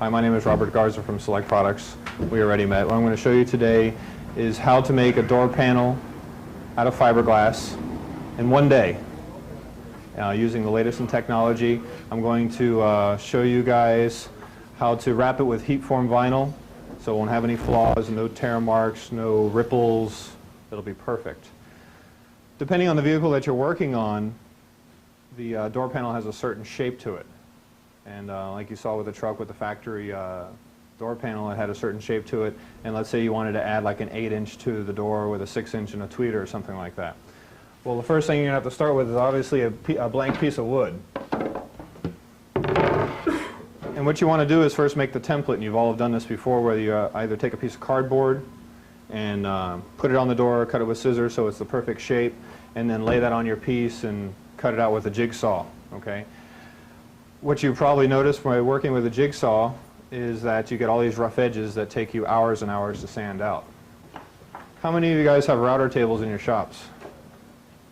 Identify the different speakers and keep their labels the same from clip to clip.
Speaker 1: Hi, my name is Robert Garza from Select Products. We are Ready Met. What I'm going to show you today is how to make a door panel out of fiberglass in one day using the latest in technology. I'm going to show you guys how to wrap it with heat-formed vinyl so it won't have any flaws, no tear marks, no ripples. It'll be perfect. Depending on the vehicle that you're working on, the door panel has a certain shape to it. And like you saw with the truck with the factory door panel, it had a certain shape to it. And let's say you wanted to add like an 8-inch to the door with a 6-inch and a tweeter or something like that. Well, the first thing you're going to have to start with is obviously a blank piece of wood. And what you want to do is first make the template, and you've all done this before, where you either take a piece of cardboard and put it on the door, cut it with scissors so it's the perfect shape, and then lay that on your piece and cut it out with a jigsaw. Okay? What you probably noticed by working with a jigsaw is that you get all these rough edges that take you hours and hours to sand out. How many of you guys have router tables in your shops?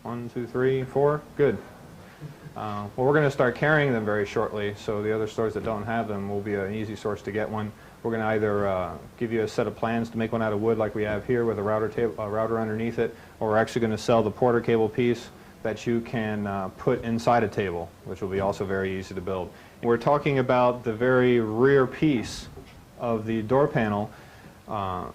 Speaker 1: 1, 2, 3, 4? Good. Well, we're going to start carrying them very shortly, so the other stores that don't have them will be an easy source to get one. We're going to either give you a set of plans to make one out of wood like we have here with a router underneath it, or we're actually going to sell the Porter cable piece that you can put inside a table, which will be also very easy to build. We're talking about the very rear piece of the door panel. A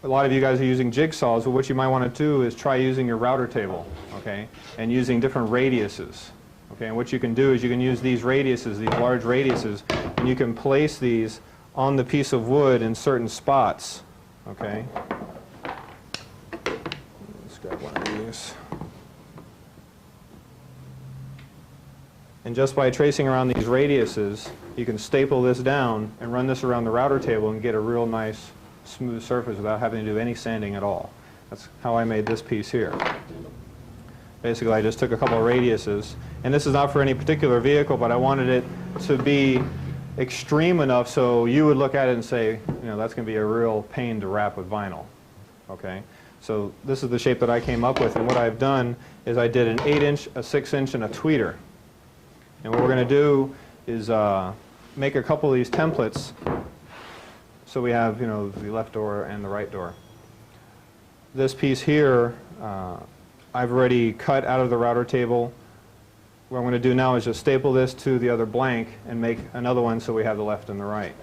Speaker 1: lot of you guys are using jigsaws, but what you might want to do is try using your router table, okay, and using different radiuses. Okay, and what you can do is you can use these radiuses, these large radiuses, and you can place these on the piece of wood in certain spots. Okay. Let's grab one of these. And just by tracing around these radiuses, you can staple this down and run this around the router table and get a real nice smooth surface without having to do any sanding at all. That's how I made this piece here. Basically, I just took a couple of radiuses, and this is not for any particular vehicle, but I wanted it to be extreme enough so you would look at it and say, you know, that's going to be a real pain to wrap with vinyl. Okay? So this is the shape that I came up with, and what I've done is I did an 8-inch, a 6-inch, and a tweeter. And what we're going to do is make a couple of these templates so we have, you know, the left door and the right door. This piece here, I've already cut out of the router table. What I'm going to do now is just staple this to the other blank and make another one so we have the left and the right.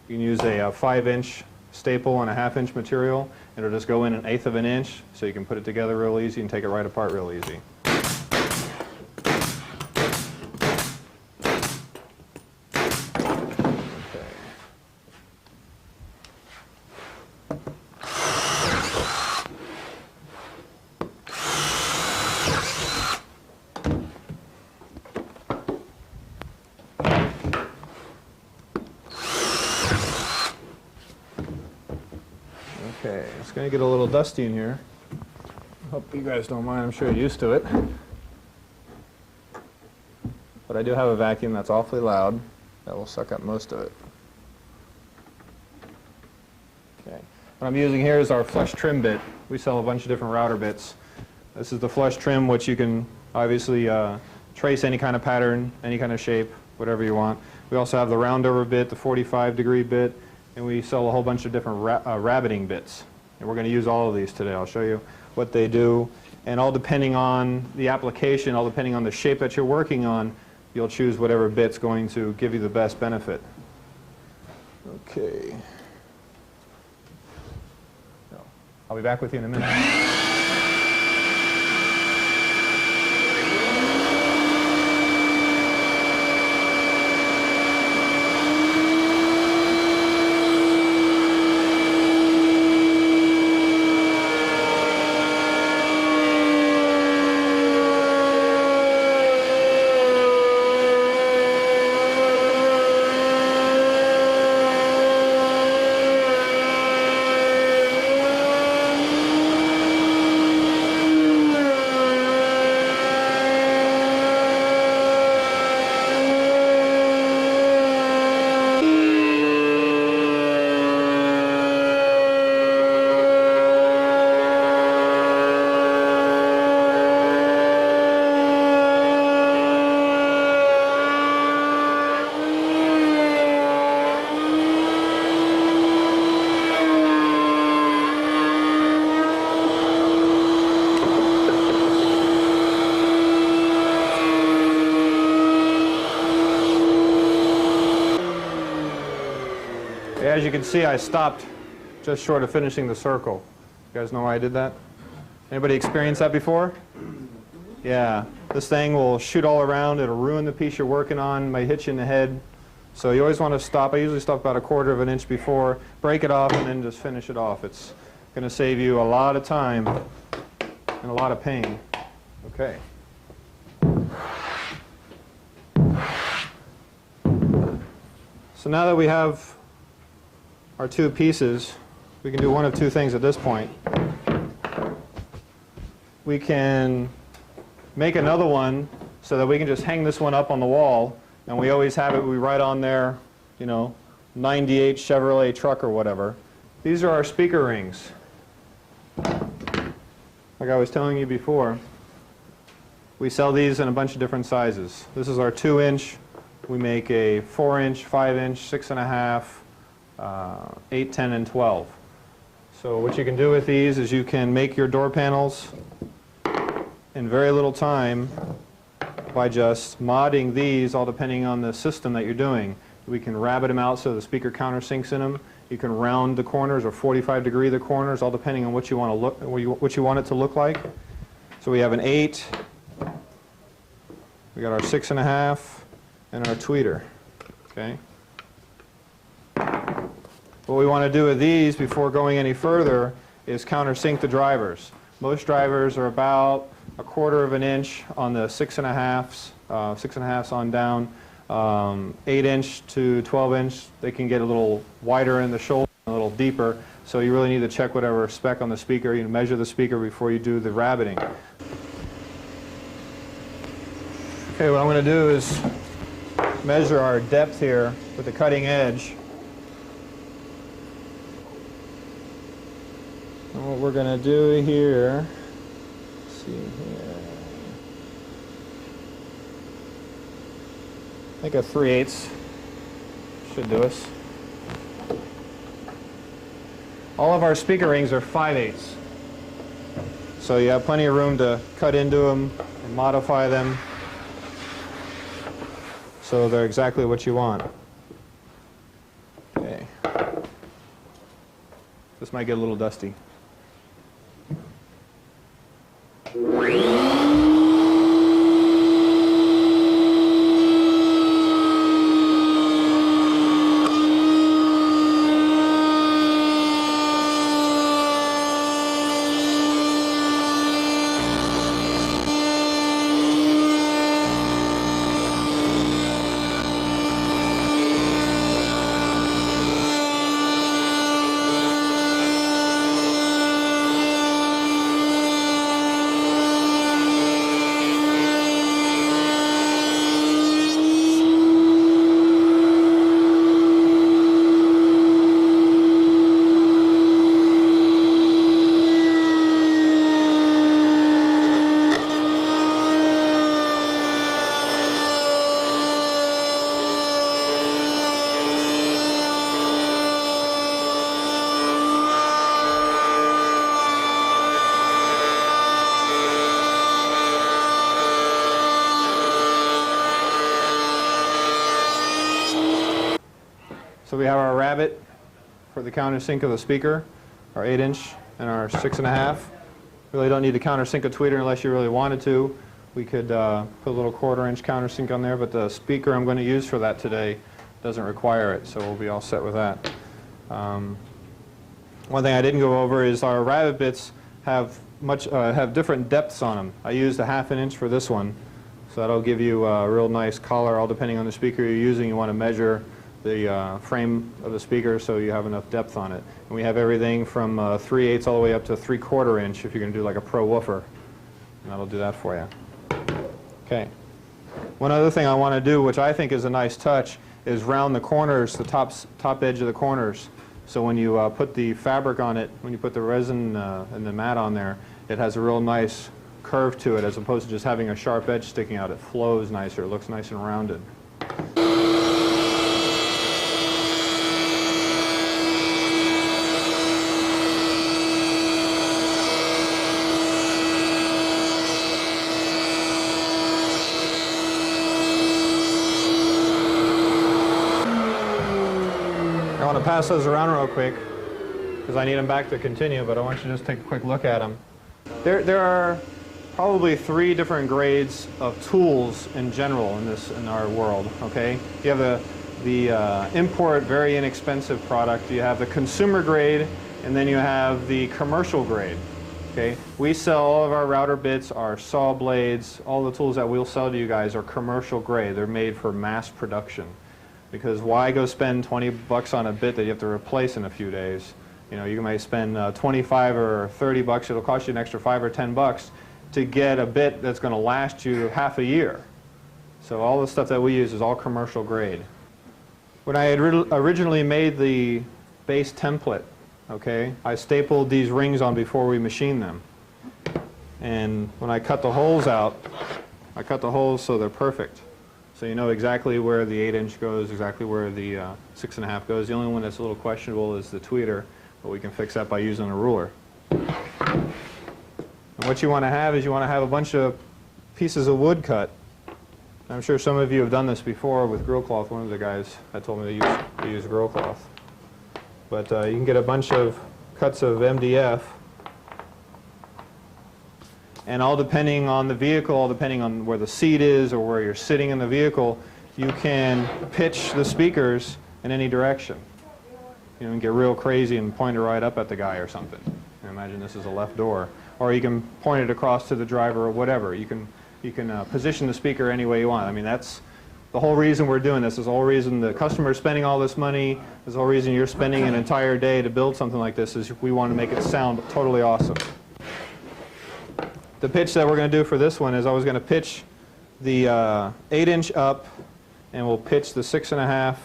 Speaker 1: You can use a 5-inch staple and a 1/2-inch material. It'll just go in 1/8 of an inch, so you can put it together real easy and take it right apart real easy. Okay, it's going to get a little dusty in here. Hope you guys don't mind, I'm sure you're used to it. But I do have a vacuum that's awfully loud that will suck up most of it. Okay, what I'm using here is our flush trim bit. We sell a bunch of different router bits. This is the flush trim, which you can obviously trace any kind of pattern, any kind of shape, whatever you want. We also have the round over bit, the 45-degree bit, and we sell a whole bunch of different rabbiting bits. And we're going to use all of these today. I'll show you what they do. And all depending on the application, all depending on the shape that you're working on, you'll choose whatever bit's going to give you the best benefit. Okay. I'll be back with you in a minute. you can see, I stopped just short of finishing the circle. You guys know why I did that? Anybody experienced that before? Yeah. This thing will shoot all around. It'll ruin the piece you're working on, might hit you in the head. So you always want to stop. I usually stop about 1/4 of an inch before, break it off, and then just finish it off. It's going to save you a lot of time and a lot of pain. Okay. So now that we have our two pieces, we can do one of two things at this point. We can make another one so that we can just hang this one up on the wall, and we always have it, we write on there, you know, 98 Chevrolet truck or whatever. These are our speaker rings. Like I was telling you before, we sell these in a bunch of different sizes. This is our 2-inch. We make a 4-inch, 5-inch, 6.5, 8, 10, and 12. So what you can do with these is you can make your door panels in very little time by just modding these, all depending on the system that you're doing. We can rabbet them out so the speaker countersinks in them. You can round the corners or 45-degree the corners, all depending on what you want to look, what you want it to look like. So we have an 8. We got our 6.5 and our tweeter. Okay. What we want to do with these before going any further is countersink the drivers. Most drivers are about 1/4 of an inch on the 6.5s, 6.5s on down. 8-inch to 12-inch, they can get a little wider in the shoulder, a little deeper. So you really need to check whatever spec on the speaker. You measure the speaker before you do the rabbiting. Okay, what I'm going to do is measure our depth here with the cutting edge. And what we're going to do here, let's see here, I think a 3/8 should do us. All of our speaker rings are 5/8. So you have plenty of room to cut into them and modify them so they're exactly what you want. Okay. This might get a little dusty. So we have our rabbet for the countersink of the speaker, our 8-inch and our 6.5. Really don't need to countersink a tweeter unless you really wanted to. We could put a little 1/4-inch countersink on there, but the speaker I'm going to use for that today doesn't require it, so we'll be all set with that. One thing I didn't go over is our rabbet bits have different depths on them. I used a 1/2 inch for this one, so that'll give you a real nice collar. All depending on the speaker you're using, you want to measure the frame of the speaker so you have enough depth on it. And we have everything from 3/8 all the way up to 3/4 inch if you're going to do like a pro woofer. And that'll do that for you. Okay. One other thing I want to do, which I think is a nice touch, is round the corners, the top edge of the corners. So when you put the fabric on it, when you put the resin and the mat on there, it has a real nice curve to it as opposed to just having a sharp edge sticking out. It flows nicer, it looks nice and rounded. pass those around real quick because I need them back to continue, but I want you to just take a quick look at them. There are probably 3 different grades of tools in general in our world. Okay, you have the import, very inexpensive product. You have the consumer grade, and then you have the commercial grade. Okay, we sell all of our router bits, our saw blades, all the tools that we'll sell to you guys are commercial grade. They're made for mass production. Because why go spend 20 bucks on a bit that you have to replace in a few days? You know, you might spend 25 or 30 bucks. It'll cost you an extra 5 or 10 bucks to get a bit that's going to last you half a year. So all the stuff that we use is all commercial grade. When I had originally made the base template, okay, I stapled these rings on before we machined them. And when I cut the holes out, I cut the holes so they're perfect. So you know exactly where the 8-inch goes, exactly where the 6.5 goes. The only one that's a little questionable is the tweeter, but we can fix that by using a ruler. And what you want to have is you want to have a bunch of pieces of wood cut. I'm sure some of you have done this before with grill cloth. One of the guys had told me to use grill cloth. But you can get a bunch of cuts of MDF, and all depending on the vehicle, all depending on where the seat is or where you're sitting in the vehicle, you can pitch the speakers in any direction. You can get real crazy and point it right up at the guy or something. And imagine this is a left door. Or you can point it across to the driver or whatever. You can position the speaker any way you want. I mean, that's the whole reason we're doing this. Is the whole reason the customer is spending all this money. Is the whole reason you're spending an entire day to build something like this. Is we want to make it sound totally awesome. The pitch that we're going to do for this one is I was going to pitch the 8-inch up, and we'll pitch the 6.5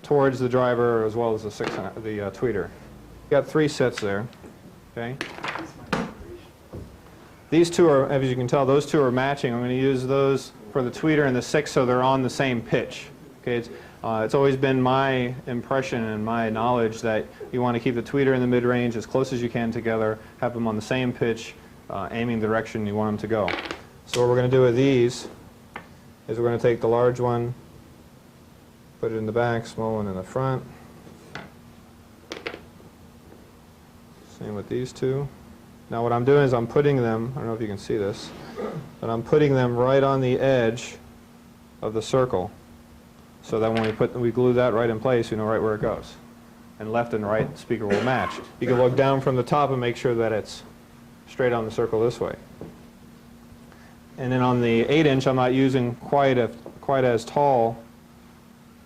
Speaker 1: towards the driver as well as the tweeter. Got 3 sets there. Okay. These 2 are, as you can tell, those 2 are matching. I'm going to use those for the tweeter and the 6 so they're on the same pitch. Okay. It's always been my impression and my knowledge that you want to keep the tweeter in the mid-range as close as you can together, have them on the same pitch, aiming the direction you want them to go. So what we're going to do with these is we're going to take the large one, put it in the back, small one in the front. Same with these 2. Now what I'm doing is I'm putting them, I don't know if you can see this, but I'm putting them right on the edge of the circle so that when we glue that right in place, you know right where it goes. And left and right speaker will match. You can look down from the top and make sure that it's straight on the circle this way. And then on the 8-inch, I'm not using quite as tall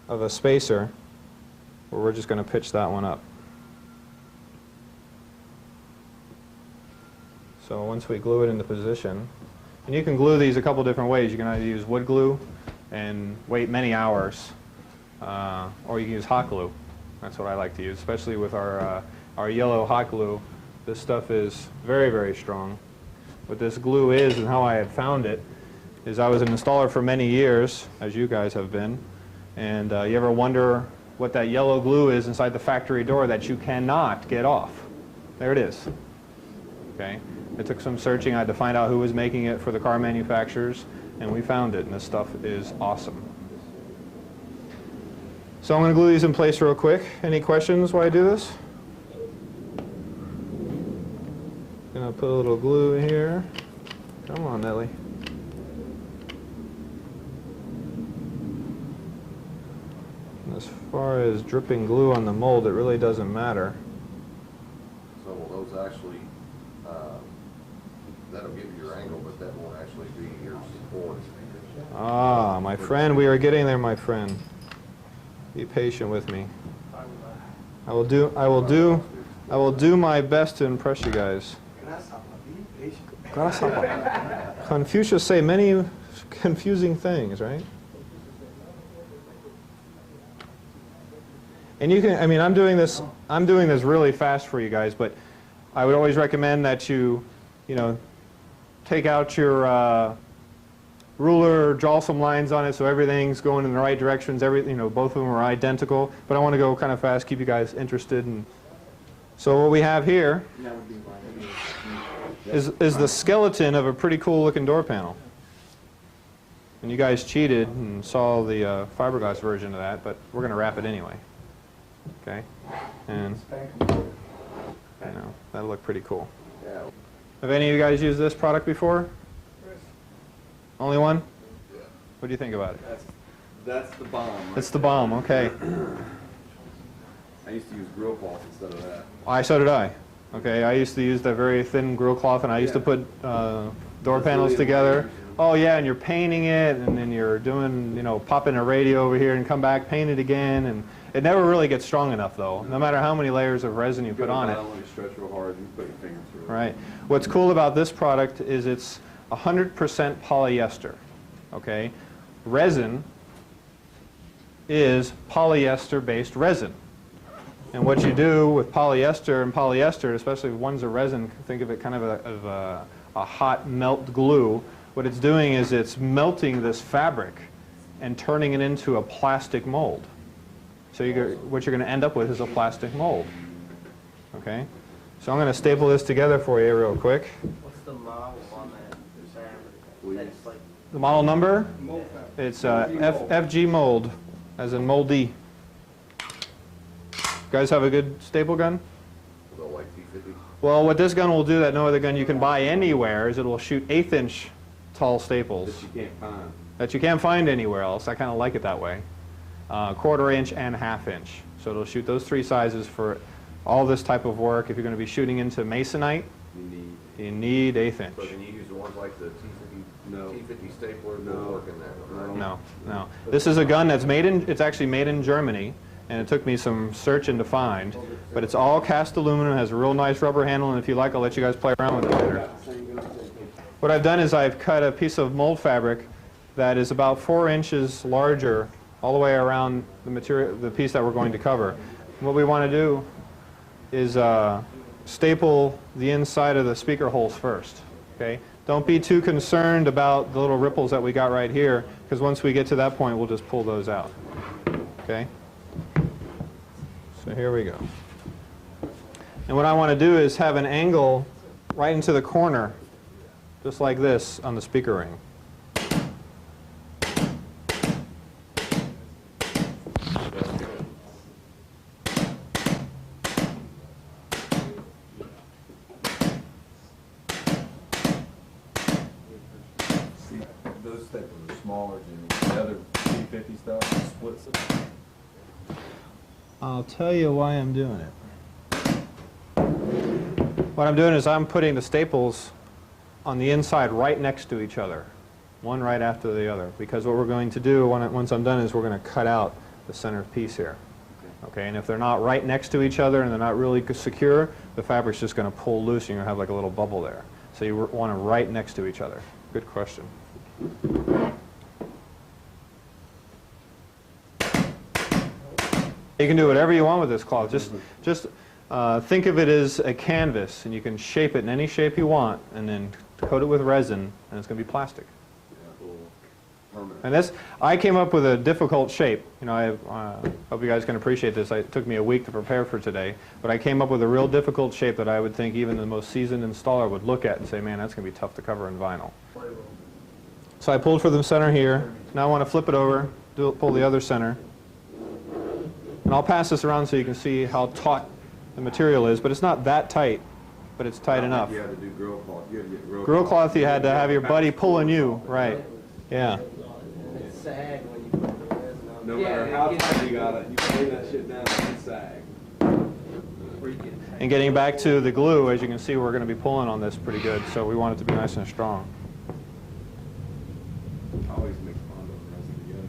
Speaker 1: of a spacer, where we're just going to pitch that one up. So once we glue it into position, and you can glue these a couple different ways. You can either use wood glue and wait many hours, or you can use hot glue. That's what I like to use, especially with our yellow hot glue. This stuff is very, very strong. What this glue is and how I had found it is I was an installer for many years, as you guys have been, and you ever wonder what that yellow glue is inside the factory door that you cannot get off? There it is. Okay. It took some searching. I had to find out who was making it for the car manufacturers, and we found it, and this stuff is awesome. So I'm going to glue these in place real quick. Any questions while I do this? Gonna put a little glue in here. Come on, Nelly. And as far as dripping glue on the mold, it really doesn't matter.
Speaker 2: So will those actually, that'll give you your angle, but that won't actually be your support.
Speaker 1: Ah, my friend, we are getting there, my friend. Be patient with me. I will do my best to impress you guys. Confucius say many confusing things, right? And you can, I mean, I'm doing this really fast for you guys, but I would always recommend that you know, take out your ruler, draw some lines on it so everything's going in the right directions. Both of them are identical, but I want to go kind of fast, keep you guys interested. And so what we have here is the skeleton of a pretty cool looking door panel. And you guys cheated and saw the fiberglass version of that, but we're going to wrap it anyway. Okay, and you know, that'll look pretty cool.
Speaker 2: Yeah.
Speaker 1: Have any of you guys used this product before? Only one?
Speaker 2: Yeah.
Speaker 1: What do you think about it?
Speaker 3: That's the bomb. Right
Speaker 1: It's the bomb, okay.
Speaker 3: I used to use grill cloth instead of that.
Speaker 1: So did I. Okay, I used to use that very thin grill cloth, and I used to put door panels together. Oh yeah, and you're painting it, and then you're doing, you know, popping a radio over here and come back, paint it again, and it never really gets strong enough though, no matter how many layers of resin you put on it.
Speaker 3: You stretch real hard, you put your fingers through it.
Speaker 1: Right. What's cool about this product is it's 100% polyester, okay? Resin is polyester-based resin. And what you do with polyester and polyester, especially if one's a resin, think of it kind of a hot melt glue. What it's doing is it's melting this fabric and turning it into a plastic mold. So what you're going to end up with is a plastic mold. Okay? So I'm going to staple this together for you real quick.
Speaker 4: What's the model on that fabric? That's like
Speaker 1: The model number?
Speaker 4: mold fabric.
Speaker 1: It's FG mold, as in moldy. You guys have a good staple gun?
Speaker 2: The like T50.
Speaker 1: Well, what this gun will do that no other gun you can buy anywhere is it will shoot 1/8" tall staples
Speaker 3: That you can't find.
Speaker 1: that you can't find anywhere else. I kind of like it that way. 1/4 inch and 1/2 inch. So it'll shoot those three sizes for all this type of work. If you're going to be shooting into masonite, you need 1/8 inch.
Speaker 2: So can you use the ones like the T50,
Speaker 3: No.
Speaker 2: T50 stapler?
Speaker 3: No.
Speaker 2: Will work in that, right?
Speaker 1: No. This is a gun that's it's actually made in Germany, and it took me some searching to find, but it's all cast aluminum, has a real nice rubber handle, and if you like, I'll let you guys play around with it later. What I've done is I've cut a piece of mold fabric that is about 4 inches larger all the way around the material, the piece that we're going to cover. What we want to do is staple the inside of the speaker holes first. Okay? Don't be too concerned about the little ripples that we got right here, because once we get to that point, we'll just pull those out. Okay? So here we go. And what I want to do is have an angle right into the corner, just like this on the speaker ring.
Speaker 3: See, those staples are smaller than the other T50 stuff. Splits it.
Speaker 1: I'll tell you why I'm doing it. What I'm doing is I'm putting the staples on the inside right next to each other, one right after the other, because what we're going to do once I'm done is we're going to cut out the center piece here. Okay, and if they're not right next to each other and they're not really secure, the fabric's just going to pull loose and you're going to have like a little bubble there. So you want them right next to each other. Good question. You can do whatever you want with this cloth. Just think of it as a canvas, and you can shape it in any shape you want, and then coat it with resin, and it's going to be plastic.
Speaker 3: Yeah, little permanent.
Speaker 1: And this, I came up with a difficult shape. You know, I hope you guys can appreciate this. It took me a week to prepare for today, but I came up with a real difficult shape that I would think even the most seasoned installer would look at and say, man, that's going to be tough to cover in vinyl. So I pulled for the center here. Now I want to flip it over, pull the other center. And I'll pass this around so you can see how taut the material is, but it's not that tight, but it's tight enough.
Speaker 3: You had to do grill cloth. You had to get
Speaker 1: Grill cloth, you had to have your buddy pulling you, right? Yeah.
Speaker 4: It sag when you put the resin on.
Speaker 3: No matter how tight you got it, you can lay that shit down and it sag.
Speaker 1: And getting back to the glue, as you can see, we're going to be pulling on this pretty good, so we want it to be nice and strong.
Speaker 3: I always mix bond over resin together.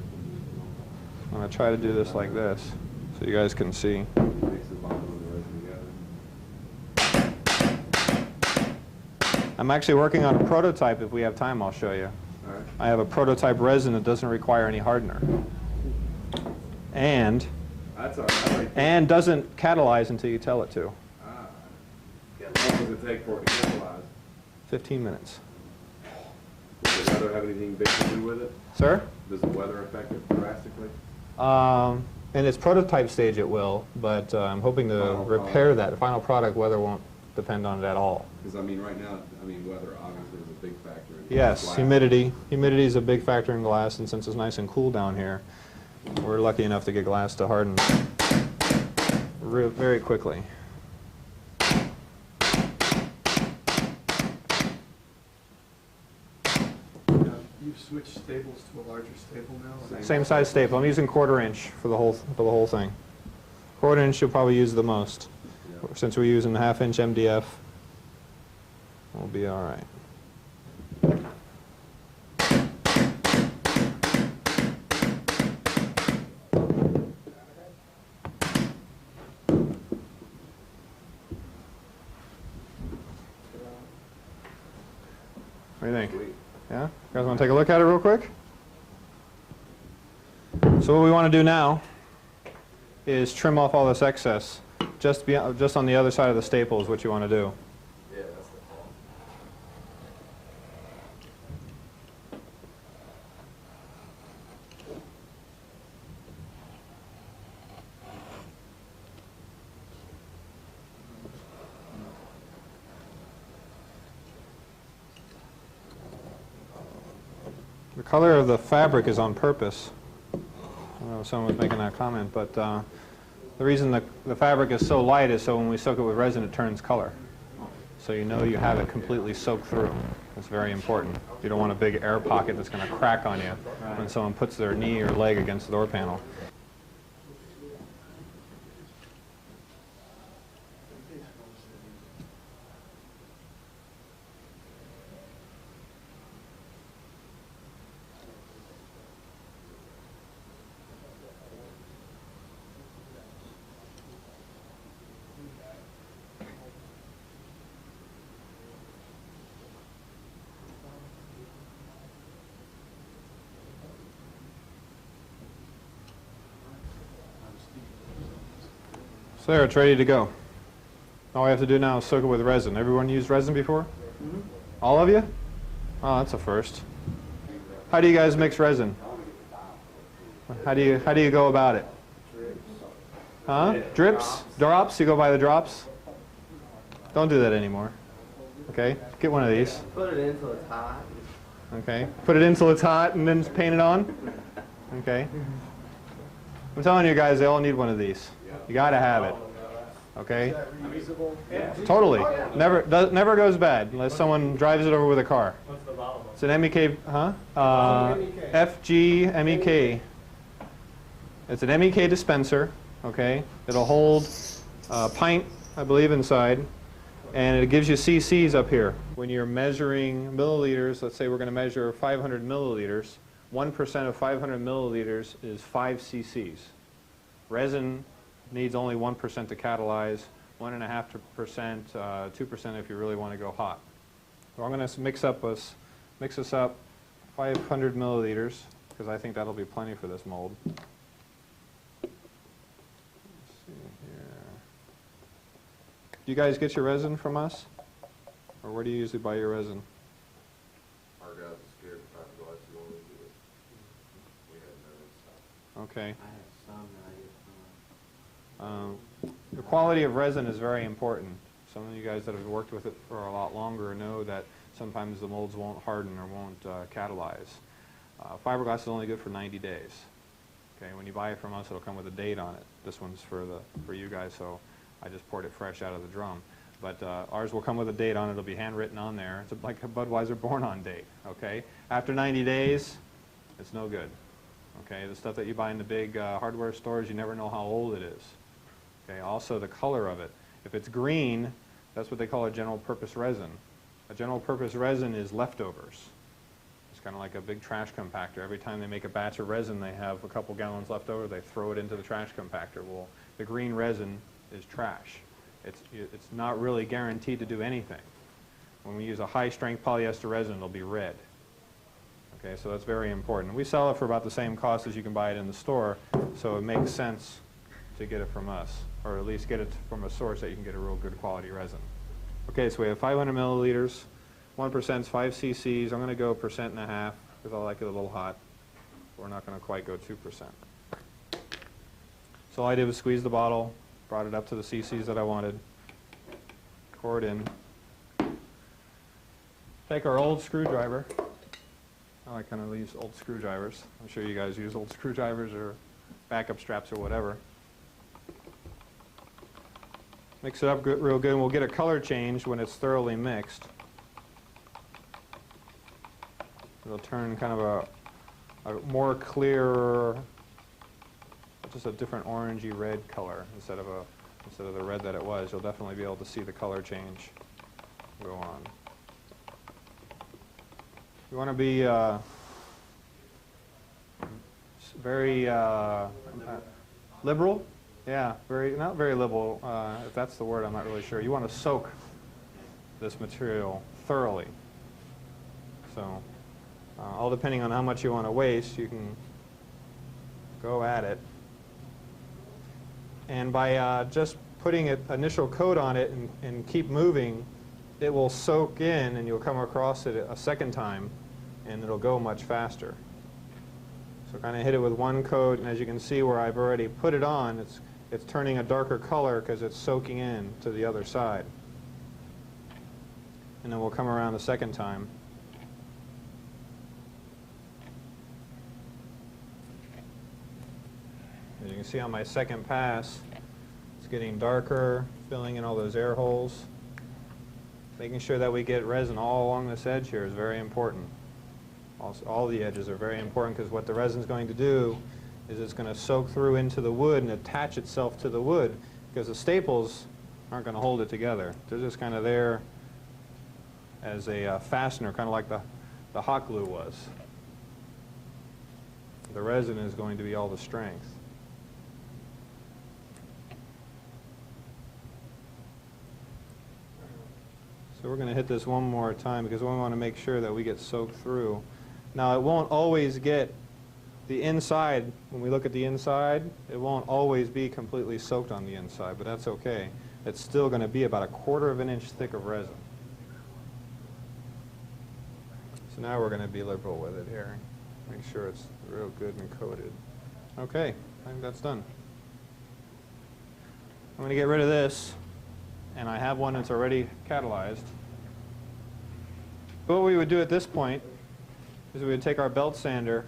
Speaker 1: I'm going to try to do this like this, so you guys can see.
Speaker 3: Mix the bond over the resin together.
Speaker 1: I'm actually working on a prototype. If we have time, I'll show you.
Speaker 3: All right.
Speaker 1: I have a prototype resin that doesn't require any hardener. And
Speaker 3: That's all right.
Speaker 1: and doesn't catalyze until you tell it to.
Speaker 3: How long does it take for it to catalyze?
Speaker 1: 15 minutes.
Speaker 3: Does the weather have anything big to do with it?
Speaker 1: Sir?
Speaker 3: Does the weather affect it drastically?
Speaker 1: In its prototype stage it will, but I'm hoping to
Speaker 3: Final
Speaker 1: repair
Speaker 3: product.
Speaker 1: that. The final product, weather won't depend on it at all.
Speaker 3: Because I mean, right now, I mean, weather obviously is a big factor. In
Speaker 1: Yes,
Speaker 3: glass.
Speaker 1: humidity. Humidity is a big factor in glass, and since it's nice and cool down here, we're lucky enough to get glass to harden. very quickly.
Speaker 5: You've switched staples to a larger staple now?
Speaker 1: Same size staple. I'm using 1/4 inch for the whole thing. 1/4 inch you'll probably use the most.
Speaker 3: Yeah.
Speaker 1: Since we're using 1/2 inch MDF, we'll be all right. What do you think?
Speaker 2: Sweet.
Speaker 1: Yeah? You guys want to take a look at it real quick? So what we want to do now is trim off all this excess. Just on the other side of the staple is what you want to do.
Speaker 3: Yeah, that's the problem.
Speaker 1: The color of the fabric is on purpose. I don't know if someone was making that comment, but the reason the fabric is so light is so when we soak it with resin it turns color. So you know you have it completely soaked through. That's very important. You don't want a big air pocket that's going to crack on you when someone puts their knee or leg against the door panel. So there, it's ready to go. All we have to do now is soak it with resin. Everyone used resin before?
Speaker 4: Mm-hmm.
Speaker 1: All of you? Oh, that's a first. How do you guys mix resin? How do you go about it? Huh? Drips? Drops? You go by the drops? Don't do that anymore. Okay? Get one of these.
Speaker 4: Put it in until it's hot.
Speaker 1: Okay? Put it in till it's hot and then paint it on? Okay? I'm telling you guys, they all need one of these. You gotta have it. Okay? Totally. Never goes bad unless someone drives it over with a car.
Speaker 6: What's the bottle?
Speaker 1: It's an MEK, huh? FG MEK. It's an MEK dispenser, okay? It'll hold a pint, I believe, inside, and it gives you cc's up here. When you're measuring milliliters, let's say we're going to measure 500 milliliters, 1% of 500 milliliters is 5 cc's. Resin needs only 1% to catalyze, 1.5%, 2% if you really want to go hot. So I'm going to mix this up 500 milliliters, because I think that'll be plenty for this mold. Let's see here. Do you guys get your resin from us? Or where do you usually buy your resin?
Speaker 2: Our guys are scared to fiberglass, you only do it. We had none of this stuff.
Speaker 1: Okay.
Speaker 4: I have some that I get
Speaker 1: The quality of resin is very important. Some of you guys that have worked with it for a lot longer know that sometimes the molds won't harden or won't catalyze. Fiberglass is only good for 90 days. Okay, when you buy it from us, it'll come with a date on it. This one's for you guys, so I just poured it fresh out of the drum. But ours will come with a date on it. It'll be handwritten on there. It's like a Budweiser born-on date. Okay, after 90 days, it's no good. Okay, the stuff that you buy in the big hardware stores, you never know how old it is. Okay, also the color of it. If it's green, that's what they call a general purpose resin. A general purpose resin is leftovers. It's kind of like a big trash compactor. Every time they make a batch of resin, they have a couple gallons left over, they throw it into the trash compactor. Well, the green resin is trash. It's not really guaranteed to do anything. When we use a high-strength polyester resin, it'll be red. Okay, so that's very important. We sell it for about the same cost as you can buy it in the store, so it makes sense to get it from us, or at least get it from a source that you can get a real good quality resin. Okay, so we have 500 milliliters, 1% is 5 cc's. I'm going to go 1.5% because I like it a little hot. We're not going to quite go 2%. So all I did was squeeze the bottle, brought it up to the cc's that I wanted, pour it in. Take our old screwdriver. I kind of use old screwdrivers. I'm sure you guys use old screwdrivers or backup straps or whatever. Mix it up real good, and we'll get a color change when it's thoroughly mixed. It'll turn kind of a more clear, just a different orangey red color instead of the red that it was. You'll definitely be able to see the color change go on. You want to be very liberal. Yeah, not very liberal. If that's the word, I'm not really sure. You want to soak this material thoroughly. So, all depending on how much you want to waste, you can go at it. And by just putting an initial coat on it and keep moving, it will soak in, and you'll come across it a second time, and it'll go much faster. So kind of hit it with one coat, and as you can see where I've already put it on, it's turning a darker color because it's soaking in to the other side. And then we'll come around a second time. As you can see on my second pass, it's getting darker, filling in all those air holes. Making sure that we get resin all along this edge here is very important. Also, all the edges are very important because what the resin is going to do is it's going to soak through into the wood and attach itself to the wood, because the staples aren't going to hold it together. They're just kind of there as a fastener, kind of like the hot glue was. The resin is going to be all the strength. So we're going to hit this one more time because we want to make sure that we get soaked through. Now it won't always get the inside, when we look at the inside, it won't always be completely soaked on the inside, but that's okay. It's still going to be about 1/4 of an inch thick of resin. So now we're going to be liberal with it here. Make sure it's real good and coated. Okay, I think that's done. I'm going to get rid of this, and I have one that's already catalyzed. What we would do at this point is we would take our belt sander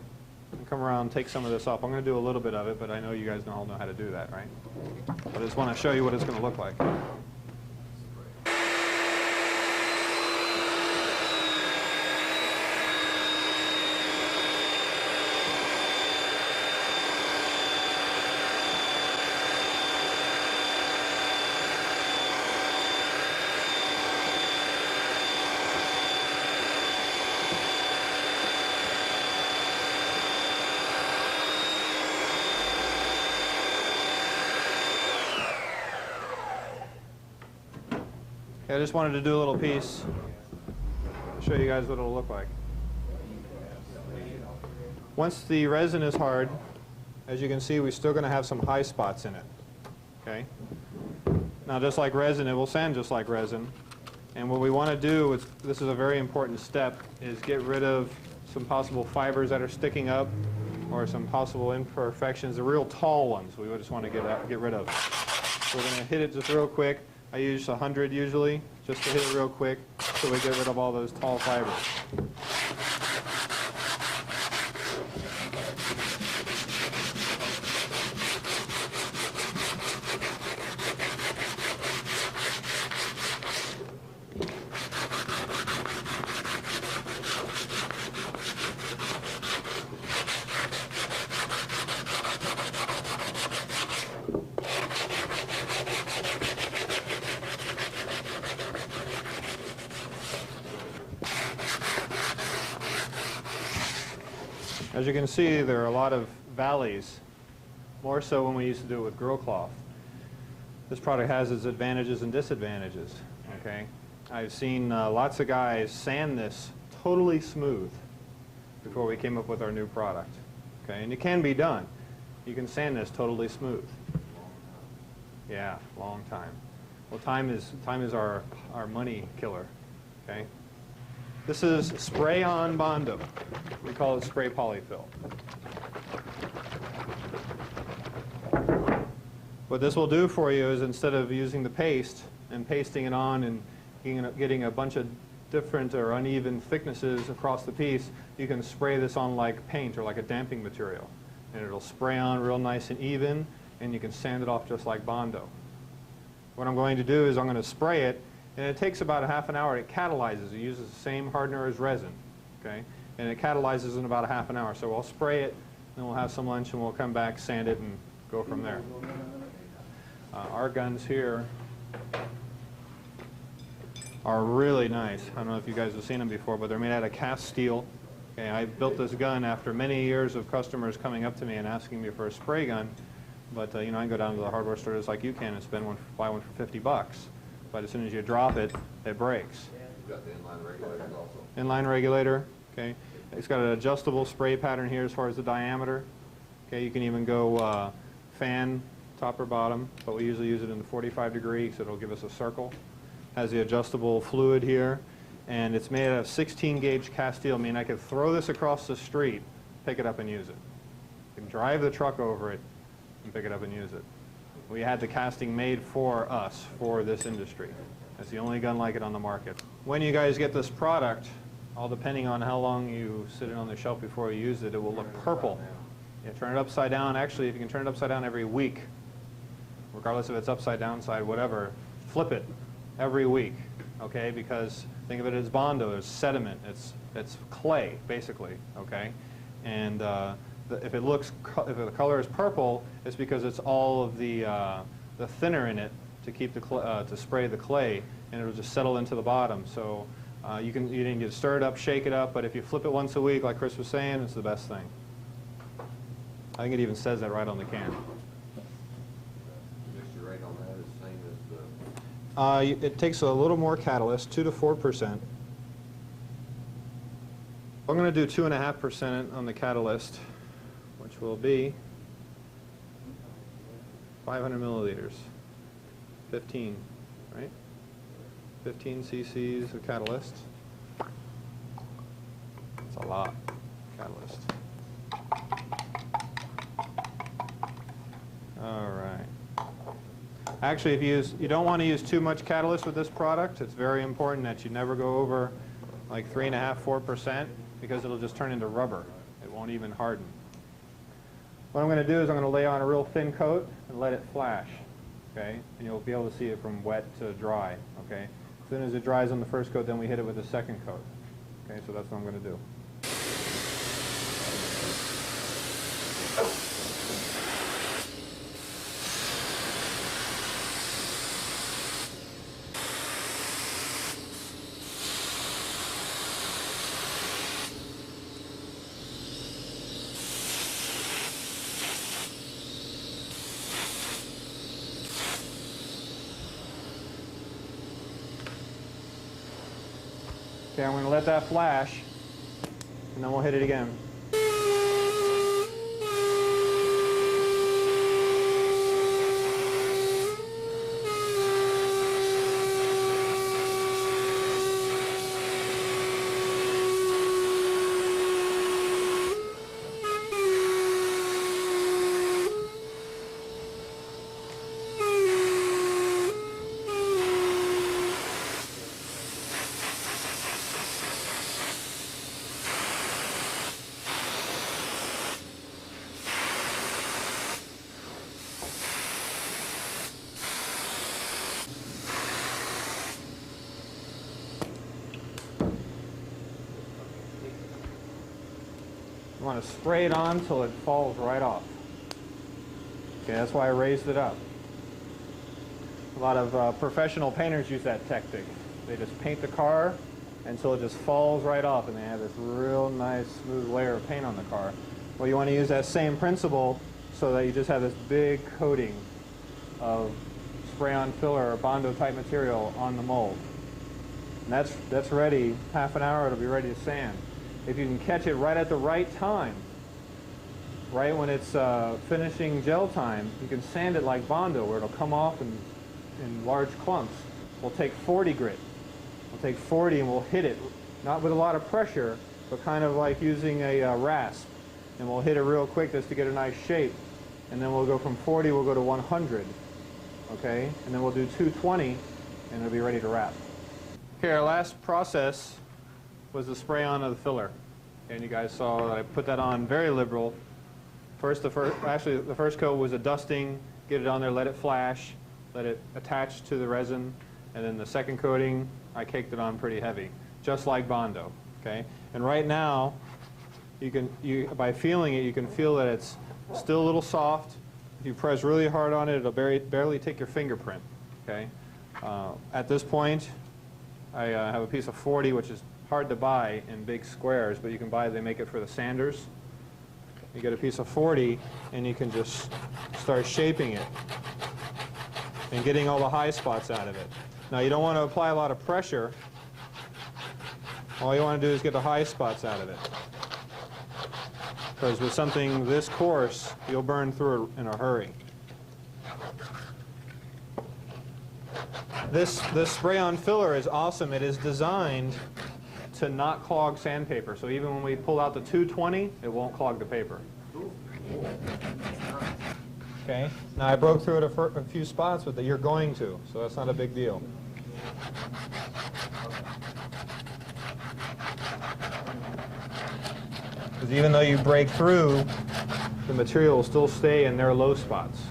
Speaker 1: and come around and take some of this off. I'm going to do a little bit of it, but I know you guys all know how to do that, right? I just want to show you what it's going to look like. I just wanted to do a little piece to show you guys what it'll look like. Once the resin is hard, as you can see, we're still going to have some high spots in it. Okay? Now, just like resin, it will sand just like resin. And what we want to do, this is a very important step, is get rid of some possible fibers that are sticking up or some possible imperfections, the real tall ones we just want to get rid of. So we're going to hit it just real quick. I use 100 usually, just to hit it real quick so we get rid of all those tall fibers. As you can see, there are a lot of valleys, more so when we used to do it with grill cloth. This product has its advantages and disadvantages. Okay, I've seen lots of guys sand this totally smooth before we came up with our new product. Okay, and it can be done. You can sand this totally smooth. Yeah, long time. Well, time is our money killer. Okay. This is spray-on Bondo. We call it spray polyfill. What this will do for you is, instead of using the paste and pasting it on and getting a bunch of different or uneven thicknesses across the piece, you can spray this on like paint or like a damping material. And it'll spray on real nice and even, and you can sand it off just like Bondo. What I'm going to do is I'm going to spray it, and it takes about a half an hour. It catalyzes. It uses the same hardener as resin, okay? And it catalyzes in about a half an hour. So we'll spray it, then we'll have some lunch, and we'll come back, sand it, and go from there. Our guns here are really nice. I don't know if you guys have seen them before, but they're made out of cast steel. Okay, I built this gun after many years of customers coming up to me and asking me for a spray gun. But you know, I can go down to the hardware store just like you can and buy one for $50. But as soon as you drop it, it breaks.
Speaker 2: You've got the inline regulators also.
Speaker 1: Inline regulator. Okay, it's got an adjustable spray pattern here as far as the diameter. Okay, you can even go fan top or bottom, but we usually use it in the 45 degree, so it'll give us a circle. Has the adjustable fluid here, and it's made out of 16 gauge cast steel. I mean, I could throw this across the street, pick it up and use it. I can drive the truck over it and pick it up and use it. We had the casting made for us, for this industry. It's the only gun like it on the market. When you guys get this product, all depending on how long you sit it on the shelf before you use it, it will look purple. You turn it upside down. Actually, if you can turn it upside down every week, regardless if it's upside down side, whatever, flip it every week, okay? Because think of it as Bondo, there's sediment, it's clay, basically, okay? And if the color is purple, it's because it's all of the thinner in it to keep to spray the clay, and it'll just settle into the bottom. So you need to stir it up, shake it up, but if you flip it once a week, like Chris was saying, it's the best thing. I think it even says that right on the can.
Speaker 2: Mixture rate on that is the same as the...
Speaker 1: It takes a little more catalyst, 2 to 4%. I'm going to do 2.5% on the catalyst, which will be 500 milliliters, 15, right? 15 cc's of catalyst. That's a lot, catalyst. All right. Actually, if you don't want to use too much catalyst with this product. It's very important that you never go over like 3.5%, 4%, because it'll just turn into rubber. It won't even harden. What I'm going to do is I'm going to lay on a real thin coat and let it flash, okay? And you'll be able to see it from wet to dry, okay? As soon as it dries on the first coat, then we hit it with the second coat. Okay, so that's what I'm going to do. Okay, I'm going to let that flash, and then we'll hit it again. You want to spray it on until it falls right off. Okay, that's why I raised it up. A lot of professional painters use that tactic. They just paint the car until it just falls right off, and they have this real nice smooth layer of paint on the car. Well, you want to use that same principle so that you just have this big coating of spray-on filler or Bondo type material on the mold. And that's ready. Half an hour, it'll be ready to sand. If you can catch it right at the right time, right when it's finishing gel time, you can sand it like Bondo, where it'll come off in large clumps. We'll take 40 grit. We'll take 40 and we'll hit it, not with a lot of pressure, but kind of like using a rasp. And we'll hit it real quick just to get a nice shape. And then we'll go from 40, we'll go to 100. Okay? And then we'll do 220, and it'll be ready to wrap. Okay, our last process was the spray on of the filler. And you guys saw that I put that on very liberal. Actually the first coat was a dusting, get it on there, let it flash, let it attach to the resin, and then the second coating, I caked it on pretty heavy, just like Bondo. Okay? And right now, by feeling it, you can feel that it's still a little soft. If you press really hard on it, it'll barely take your fingerprint. Okay? At this point, I have a piece of 40, which is hard to buy in big squares, but you can buy, they make it for the sanders. You get a piece of 40, and you can just start shaping it and getting all the high spots out of it. Now, you don't want to apply a lot of pressure. All you want to do is get the high spots out of it. Because with something this coarse, you'll burn through it in a hurry. This spray-on filler is awesome. It is designed to not clog sandpaper. So even when we pull out the 220, it won't clog the paper. Okay. Now I broke through it a few spots, but you're going to, so that's not a big deal. Because even though you break through, the material will still stay in their low spots.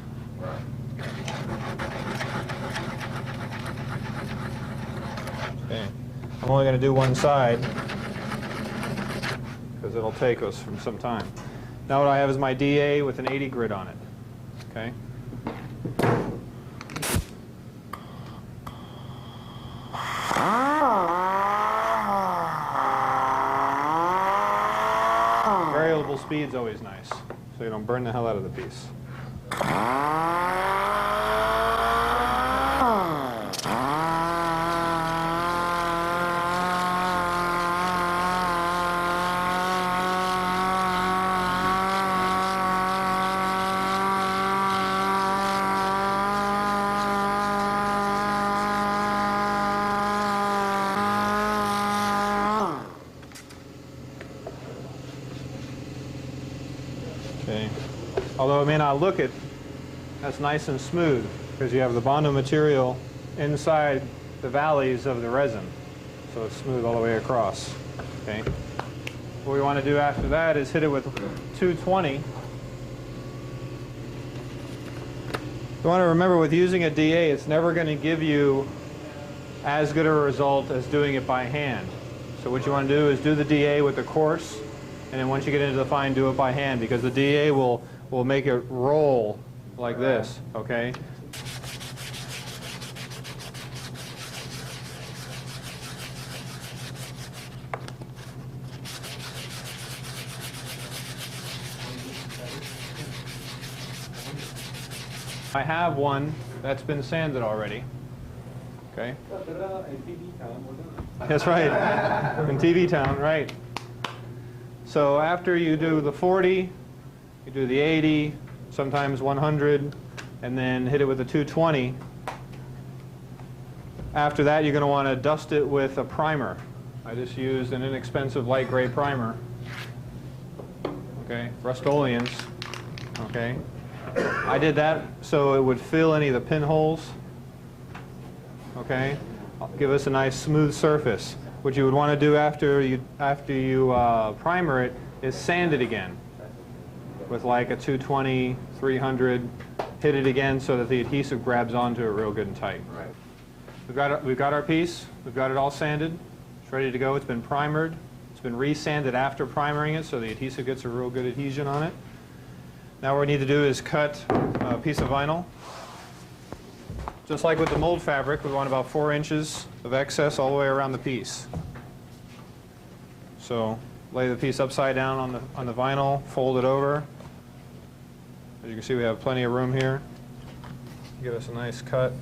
Speaker 1: Okay. I'm only going to do one side because it'll take us from some time. Now what I have is my DA with an 80 grit on it. Okay. Variable speed's always nice, so you don't burn the hell out of the piece. Okay. Although it may not look it, that's nice and smooth because you have the Bondo material inside the valleys of the resin. So it's smooth all the way across. Okay. What we want to do after that is hit it with 220. You want to remember with using a DA, it's never going to give you as good a result as doing it by hand. So what you want to do is do the DA with the coarse, and then once you get into the fine, do it by hand, because the DA will make it roll like this, okay? I have one that's been sanded already, okay? That's right, in TV town, right. So after you do the 40, you do the 80, sometimes 100, and then hit it with a 220. After that, you're going to want to dust it with a primer. I just used an inexpensive light gray primer. Okay, Rust-Oleum's. Okay. I did that so it would fill any of the pinholes. Okay, give us a nice smooth surface. What you would want to do after you primer it is sand it again with like a 220, 300. Hit it again so that the adhesive grabs onto it real good and tight. Right. We've got our piece. We've got it all sanded. It's ready to go. It's been primered. It's been re-sanded after primering it so the adhesive gets a real good adhesion on it. Now what we need to do is cut a piece of vinyl. Just like with the mold fabric, we want about 4 inches of excess all the way around the piece. So lay the piece upside down on the vinyl, fold it over. As you can see, we have plenty of room here. Give us a nice cut.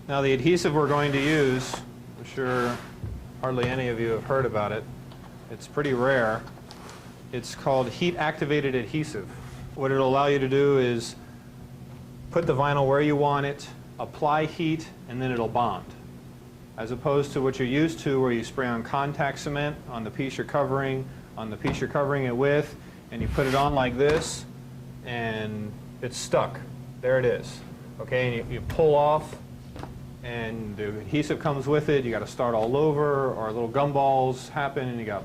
Speaker 1: Now the adhesive we're going to use, I'm sure hardly any of you have heard about it. It's pretty rare. It's called heat-activated adhesive. What it'll allow you to do is put the vinyl where you want it, apply heat, and then it'll bond. As opposed to what you're used to where you spray on contact cement on the piece you're covering it with, and you put it on like this, and it's stuck. There it is. Okay, and you pull off, and the adhesive comes with it. You got to start all over, or little gumballs happen, and you got,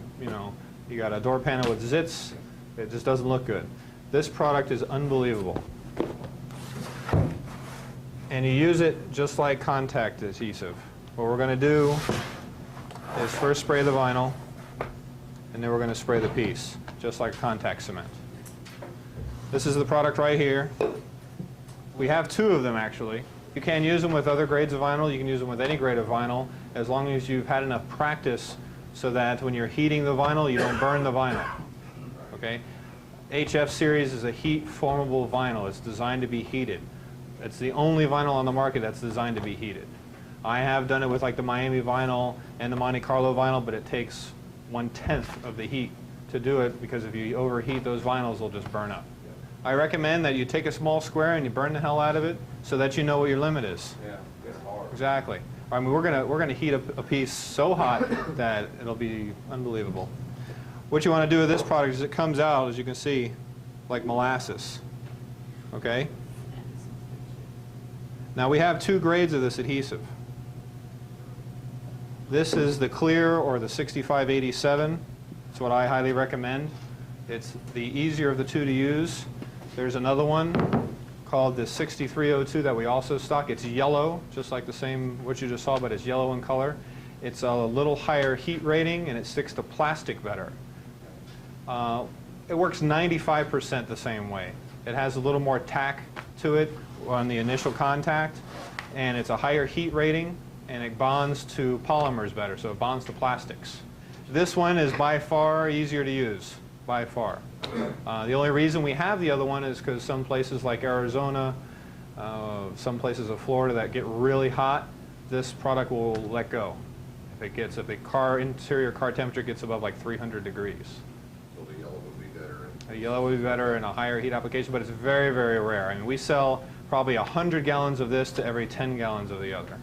Speaker 1: You got a door panel with zits. It just doesn't look good. This product is unbelievable. And you use it just like contact adhesive. What we're going to do is first spray the vinyl, and then we're going to spray the piece, just like contact cement. This is the product right here. We have two of them, actually. You can use them with other grades of vinyl. You can use them with any grade of vinyl, as long as you've had enough practice so that when you're heating the vinyl, you don't burn the vinyl. Okay? HF series is a heat formable vinyl. It's designed to be heated. It's the only vinyl on the market that's designed to be heated. I have done it with like the Miami vinyl and the Monte Carlo vinyl, but it takes 1/10 of the heat to do it, because if you overheat those vinyls, they'll just burn up. I recommend that you take a small square and you burn the hell out of it so that you know what your limit is.
Speaker 3: Yeah, it's hard.
Speaker 1: Exactly. I mean, we're gonna heat a piece so hot that it'll be unbelievable. What you want to do with this product is it comes out, as you can see, like molasses. Okay? Now we have two grades of this adhesive. This is the clear, or the 6587. It's what I highly recommend. It's the easier of the two to use. There's another one called the 6302 that we also stock. It's yellow, just like the same what you just saw, but it's yellow in color. It's a little higher heat rating, and it sticks to plastic better. It works 95% the same way. It has a little more tack to it on the initial contact, and it's a higher heat rating, and it bonds to polymers better, so it bonds to plastics. This one is by far easier to use, by far. The only reason we have the other one is because some places like Arizona, some places of Florida that get really hot, this product will let go. If the interior car temperature gets above like 300 degrees.
Speaker 2: So the yellow would be better.
Speaker 1: A yellow would be better in a higher heat application, but it's very, very rare. I mean, we sell probably 100 gallons of this to every 10 gallons of the other.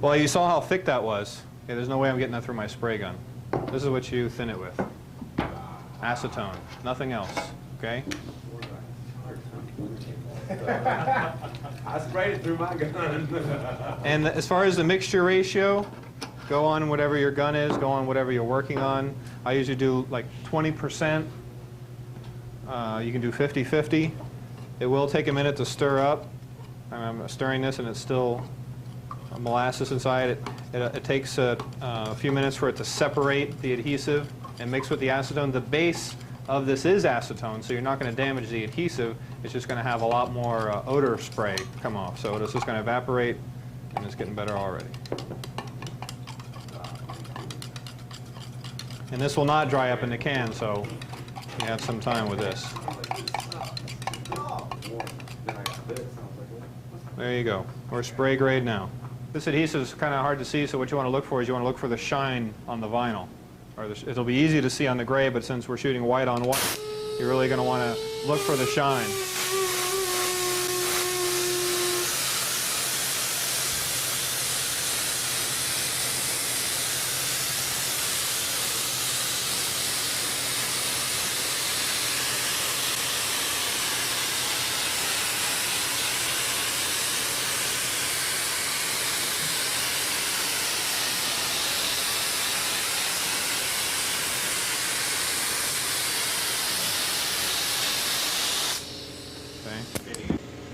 Speaker 1: Well, you saw how thick that was. Okay, there's no way I'm getting that through my spray gun. This is what you thin it with. Acetone, nothing else, okay?
Speaker 3: I sprayed it through my gun.
Speaker 1: And as far as the mixture ratio, go on whatever your gun is, go on whatever you're working on. I usually do like 20%. You can do 50-50. It will take a minute to stir up. I'm stirring this and it's still molasses inside. It takes a few minutes for it to separate the adhesive and mix with the acetone. The base of this is acetone, so you're not going to damage the adhesive. It's just going to have a lot more odor spray come off. So it's just going to evaporate, and it's getting better already. And this will not dry up in the can, so you have some time with this. There you go. We're spray grade now. This adhesive is kind of hard to see, so what you want to look for is you want to look for the shine on the vinyl. It'll be easy to see on the gray, but since we're shooting white on white, you're really going to want to look for the shine.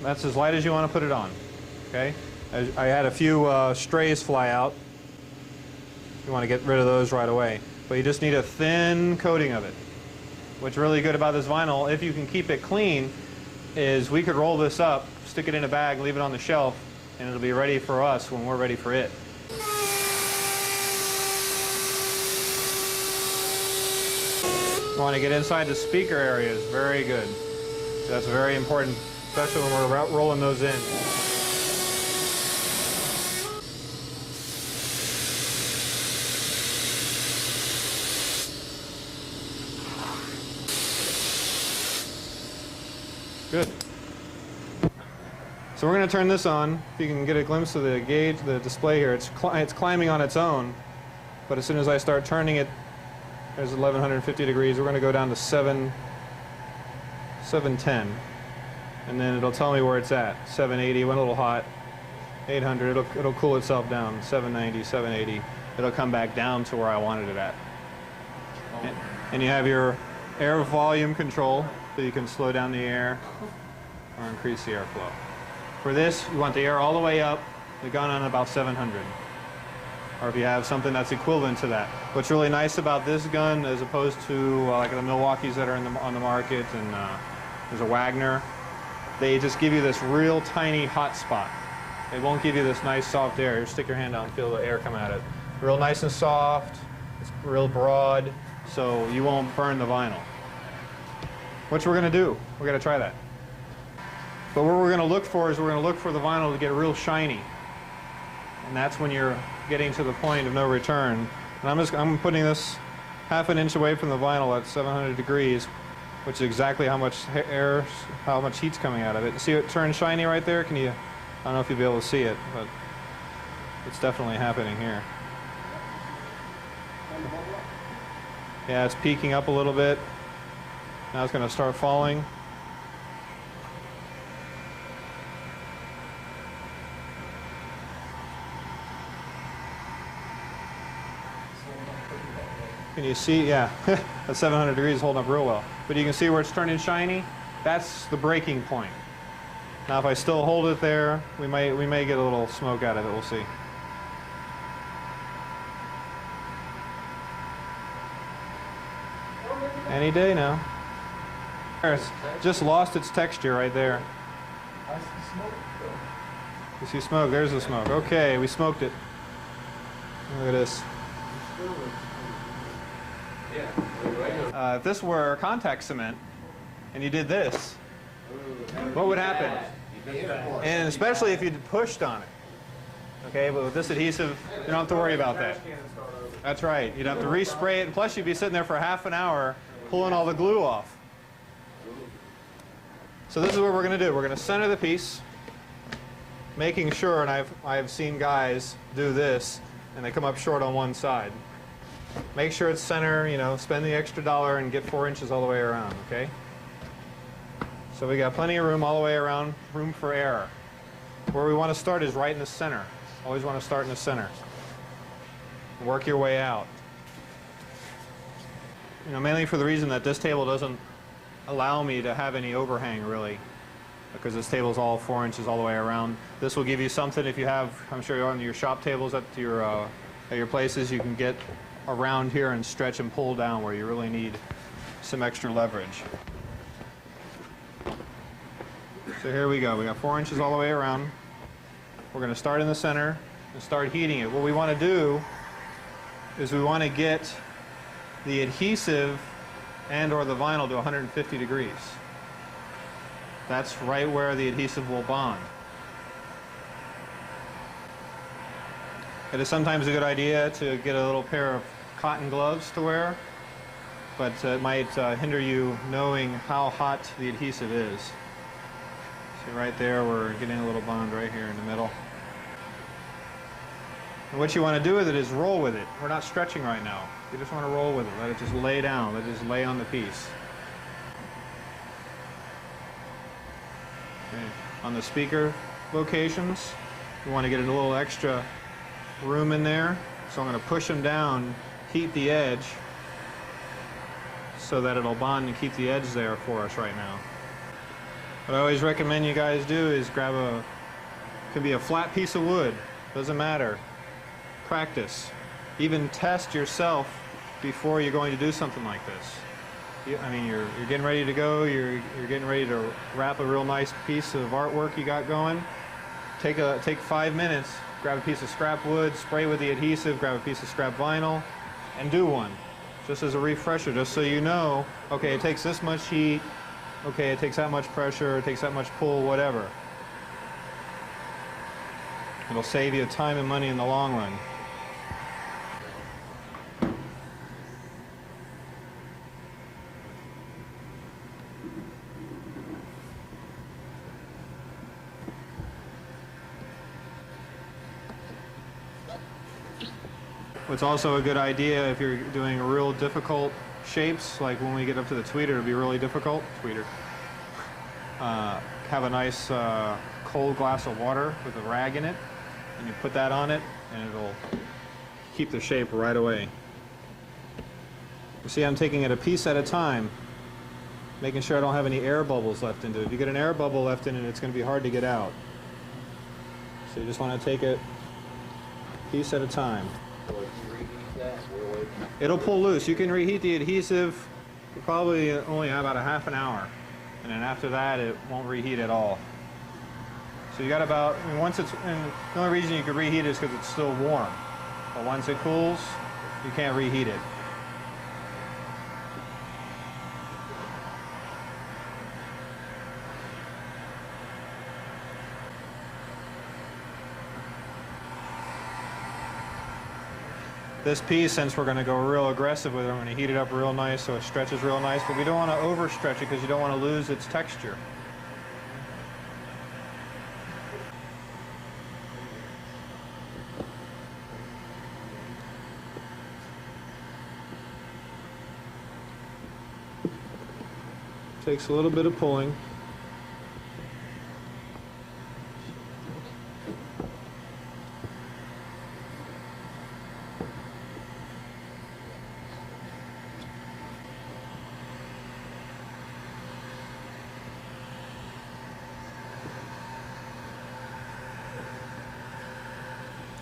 Speaker 1: That's as light as you want to put it on. Okay? I had a few strays fly out. You want to get rid of those right away. But you just need a thin coating of it. What's really good about this vinyl, if you can keep it clean, is we could roll this up, stick it in a bag, leave it on the shelf, and it'll be ready for us when we're ready for it. You want to get inside the speaker areas. Very good. That's very important, especially when we're rolling those in. Good. So we're going to turn this on. If you can get a glimpse of the gauge, the display here, it's climbing on its own. But as soon as I start turning it, there's 1150 degrees. We're going to go down to 710. And then it'll tell me where it's at. 780, went a little hot. 800, it'll cool itself down. 790, 780. it'll come back down to where I wanted it at. And you have your air volume control, so you can slow down the air or increase the airflow. For this, you want the air all the way up, the gun on about 700. Or if you have something that's equivalent to that. What's really nice about this gun, as opposed to like the Milwaukees that are on the market, and there's a Wagner, they just give you this real tiny hot spot. It won't give you this nice soft air. You stick your hand out and feel the air come at it. Real nice and soft, it's real broad, so you won't burn the vinyl. What we're going to do, we're going to try that. But what we're going to look for is we're going to look for the vinyl to get real shiny. And that's when you're getting to the point of no return. And I'm putting this half an inch away from the vinyl at 700 degrees, which is exactly how much air, how much heat's coming out of it. See it turn shiny right there? Can you, I don't know if you'll be able to see it, but it's definitely happening here. Yeah, it's peaking up a little bit. Now it's going to start falling. Can you see? Yeah, at 700 degrees holding up real well. But you can see where it's turning shiny? That's the breaking point. Now if I still hold it there, we may get a little smoke out of it, we'll see. Any day now. It's just lost its texture right there.
Speaker 5: I see smoke.
Speaker 1: You see smoke? There's the smoke. Okay, we smoked it. Look at this. If this were contact cement and you did this, what would happen? And especially if you pushed on it. Okay, but with this adhesive, you don't have to worry about that. That's right. You'd have to respray it, and plus you'd be sitting there for half an hour pulling all the glue off. So this is what we're going to do. We're going to center the piece, making sure, and I've seen guys do this, and they come up short on one side. Make sure it's center, you know, spend the extra $1 and get 4 inches all the way around, okay? So we got plenty of room all the way around, room for error. Where we want to start is right in the center. Always want to start in the center. Work your way out. You know, mainly for the reason that this table doesn't allow me to have any overhang, really, because this table is all 4 inches all the way around. This will give you something if you have, I'm sure on your shop tables at your places, you can get around here and stretch and pull down where you really need some extra leverage. So here we go. We got 4 inches all the way around. We're going to start in the center and start heating it. What we want to do is we want to get the adhesive and or the vinyl to 150 degrees. That's right where the adhesive will bond. It is sometimes a good idea to get a little pair of cotton gloves to wear, but it might hinder you knowing how hot the adhesive is. See right there, we're getting a little bond right here in the middle. And what you want to do with it is roll with it. We're not stretching right now. You just want to roll with it. Let it just lay down. Let it just lay on the piece. Okay. On the speaker locations, you want to get a little extra room in there. So I'm going to push them down, heat the edge, so that it'll bond and keep the edge there for us right now. What I always recommend you guys do is grab it could be a flat piece of wood, doesn't matter. Practice. Even test yourself before you're going to do something like this. I mean, you're getting ready to go, you're getting ready to wrap a real nice piece of artwork you got going. Take 5 minutes, grab a piece of scrap wood, spray with the adhesive, grab a piece of scrap vinyl, and do one. Just as a refresher, just so you know, okay, it takes this much heat, okay, it takes that much pressure, it takes that much pull, whatever. It'll save you time and money in the long run. What's also a good idea if you're doing real difficult shapes, like when we get up to the tweeter, it'll be really difficult. Tweeter. Have a nice cold glass of water with a rag in it, and you put that on it, and it'll keep the shape right away. You see, I'm taking it a piece at a time, making sure I don't have any air bubbles left into it. If you get an air bubble left in it, it's going to be hard to get out. So you just want to take it a piece at a time. It'll pull loose. You can reheat the adhesive for probably only about a half an hour. And then after that, it won't reheat at all. So you got about, I mean, once it's, and the only reason you can reheat it is because it's still warm. But once it cools, you can't reheat it. This piece, since we're going to go real aggressive with it, I'm going to heat it up real nice so it stretches real nice, but we don't want to overstretch it because you don't want to lose its texture. Takes a little bit of pulling.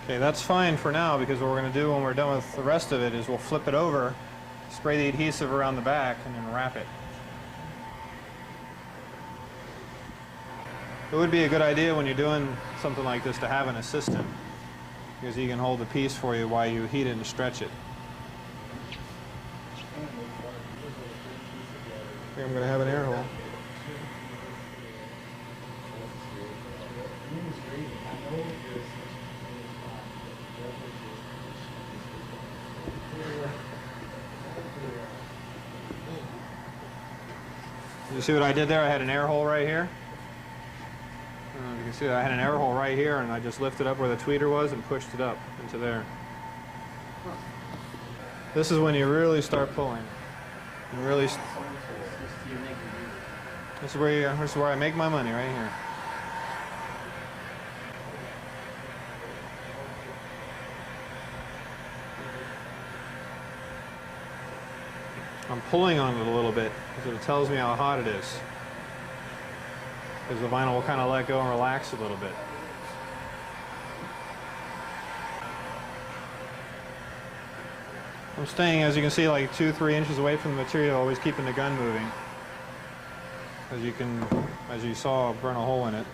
Speaker 1: Okay, that's fine for now, because what we're going to do when we're done with the rest of it is we'll flip it over, spray the adhesive around the back, and then wrap it. It would be a good idea when you're doing something like this to have an assistant, because he can hold the piece for you while you heat it and stretch it. Here, I'm going to have an air hole. You see what I did there? I had an air hole right here. You can see that I had an air hole right here, and I just lifted up where the tweeter was and pushed it up into there. This is when you really start pulling. You really. This is where I make my money, right here. I'm pulling on it a little bit because it tells me how hot it is. Because the vinyl will kind of let go and relax a little bit. I'm staying, as you can see, like 2-3 inches away from the material, always keeping the gun moving. As you saw, burn a hole in it.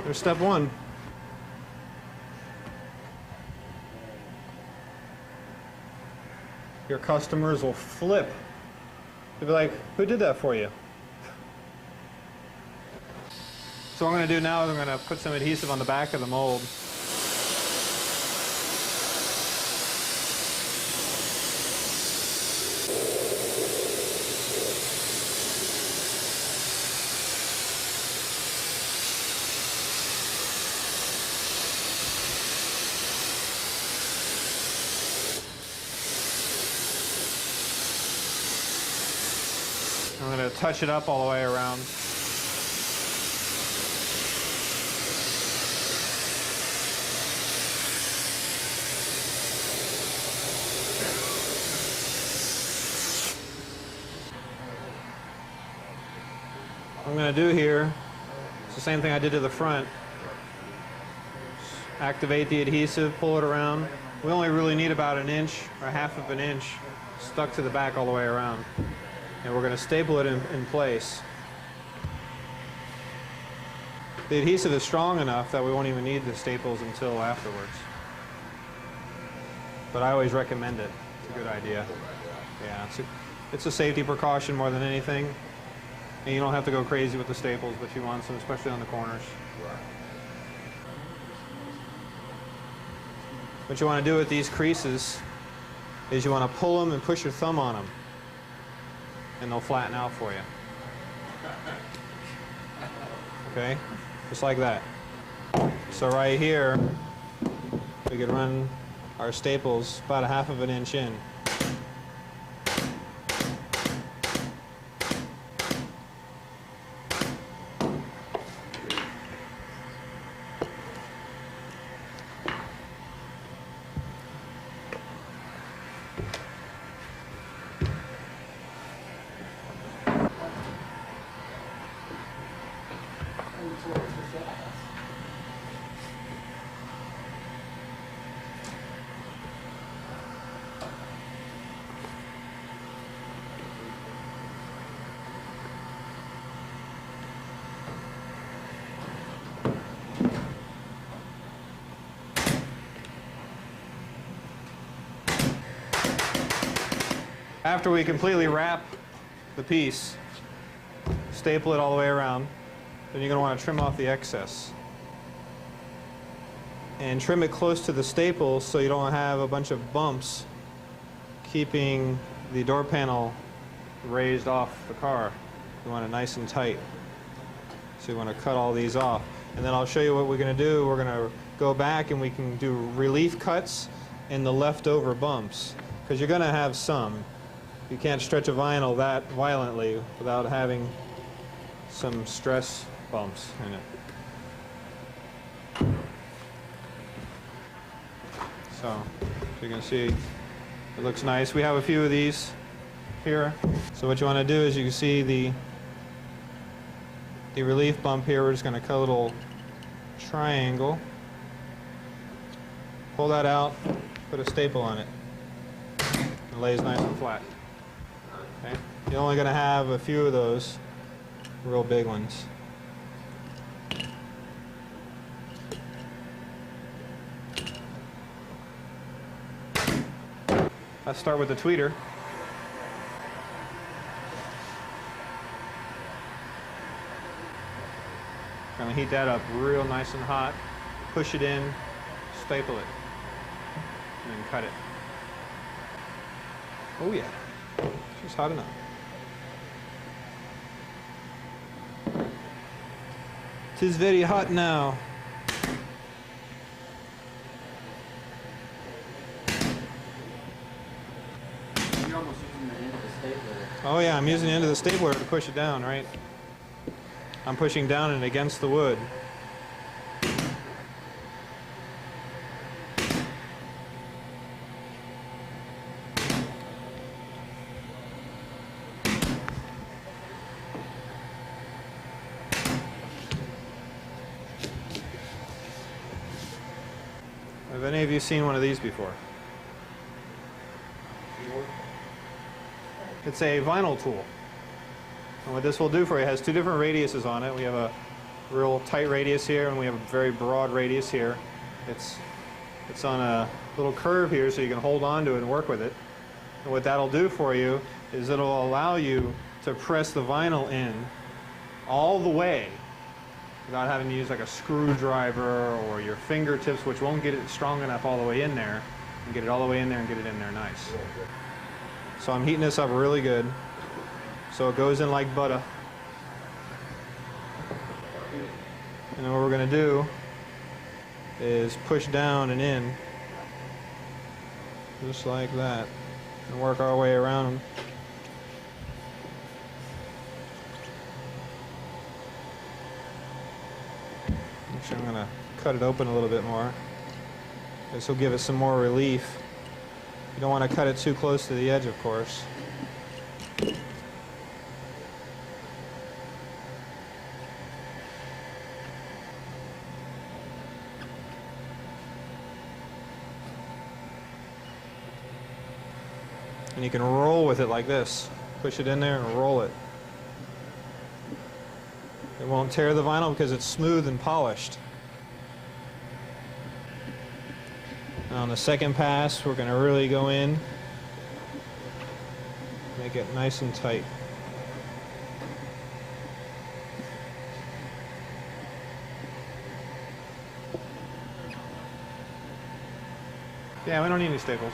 Speaker 1: There's step one. Your customers will flip. They'll be like, who did that for you? So what I'm going to do now is I'm going to put some adhesive on the back of the mold. I'm going to touch it up all the way around. What I'm going to do here, it's the same thing I did to the front. Activate the adhesive, pull it around. We only really need about 1 inch or 1/2 of an inch stuck to the back all the way around. And we're going to staple it in place. The adhesive is strong enough that we won't even need the staples until afterwards. But I always recommend it. It's a good idea. Yeah, it's a safety precaution more than anything. And you don't have to go crazy with the staples, but you want some, especially on the corners. What you want to do with these creases is you want to pull them and push your thumb on them. and they'll flatten out for you. Okay, just like that. So right here, we could run our staples about 1/2 of an inch in. After we completely wrap the piece, staple it all the way around, then you're going to want to trim off the excess. And trim it close to the staple so you don't have a bunch of bumps keeping the door panel raised off the car. You want it nice and tight. So you want to cut all these off. And then I'll show you what we're going to do. We're going to go back and we can do relief cuts in the leftover bumps, because you're going to have some. You can't stretch a vinyl that violently without having some stress bumps in it. So you can see it looks nice. We have a few of these here. So what you want to do is you can see the relief bump here. We're just going to cut a little triangle. Pull that out, put a staple on it. It lays nice and flat. Okay? You're only going to have a few of those real big ones. Let's start with the tweeter. Going to heat that up real nice and hot. Push it in, staple it, and then cut it. Oh yeah, just hot enough. Tis very hot now.
Speaker 4: You're almost using the end of the stapler.
Speaker 1: Oh yeah, I'm using the end of the stapler to push it down, right? I'm pushing down and against the wood. Have any of you seen one of these before? It's a vinyl tool. And what this will do for you, it has two different radiuses on it. We have a real tight radius here, and we have a very broad radius here. It's on a little curve here, so you can hold on to it and work with it. And what that'll do for you is it'll allow you to press the vinyl in all the way without having to use like a screwdriver or your fingertips, which won't get it strong enough all the way in there. And get it all the way in there and get it in there nice. So I'm heating this up really good, so it goes in like butter. And then what we're going to do is push down and in, just like that, and work our way around them. Actually, I'm going to cut it open a little bit more. This will give it some more relief. You don't want to cut it too close to the edge, of course. And you can roll with it like this. Push it in there and roll it. It won't tear the vinyl because it's smooth and polished. Now on the second pass, we're going to really go in, make it nice and tight. Yeah, we don't need any staples.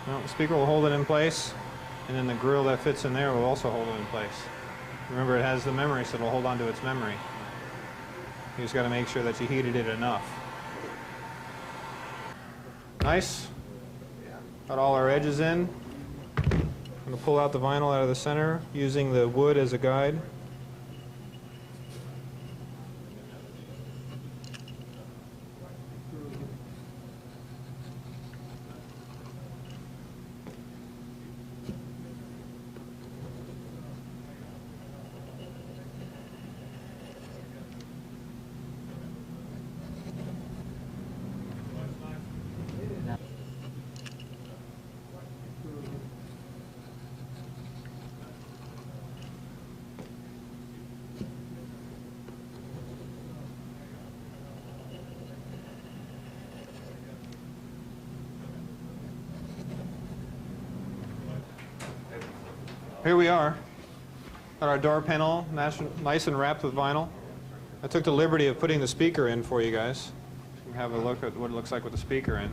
Speaker 1: No, the speaker will hold it in place. and then the grill that fits in there will also hold it in place. Remember, it has the memory, so it'll hold on to its memory. You just got to make sure that you heated it enough. Nice. Got all our edges in. I'm going to pull out the vinyl out of the center using the wood as a guide. Here we are, got our door panel nice and wrapped with vinyl. I took the liberty of putting the speaker in for you guys. You can have a look at what it looks like with the speaker in.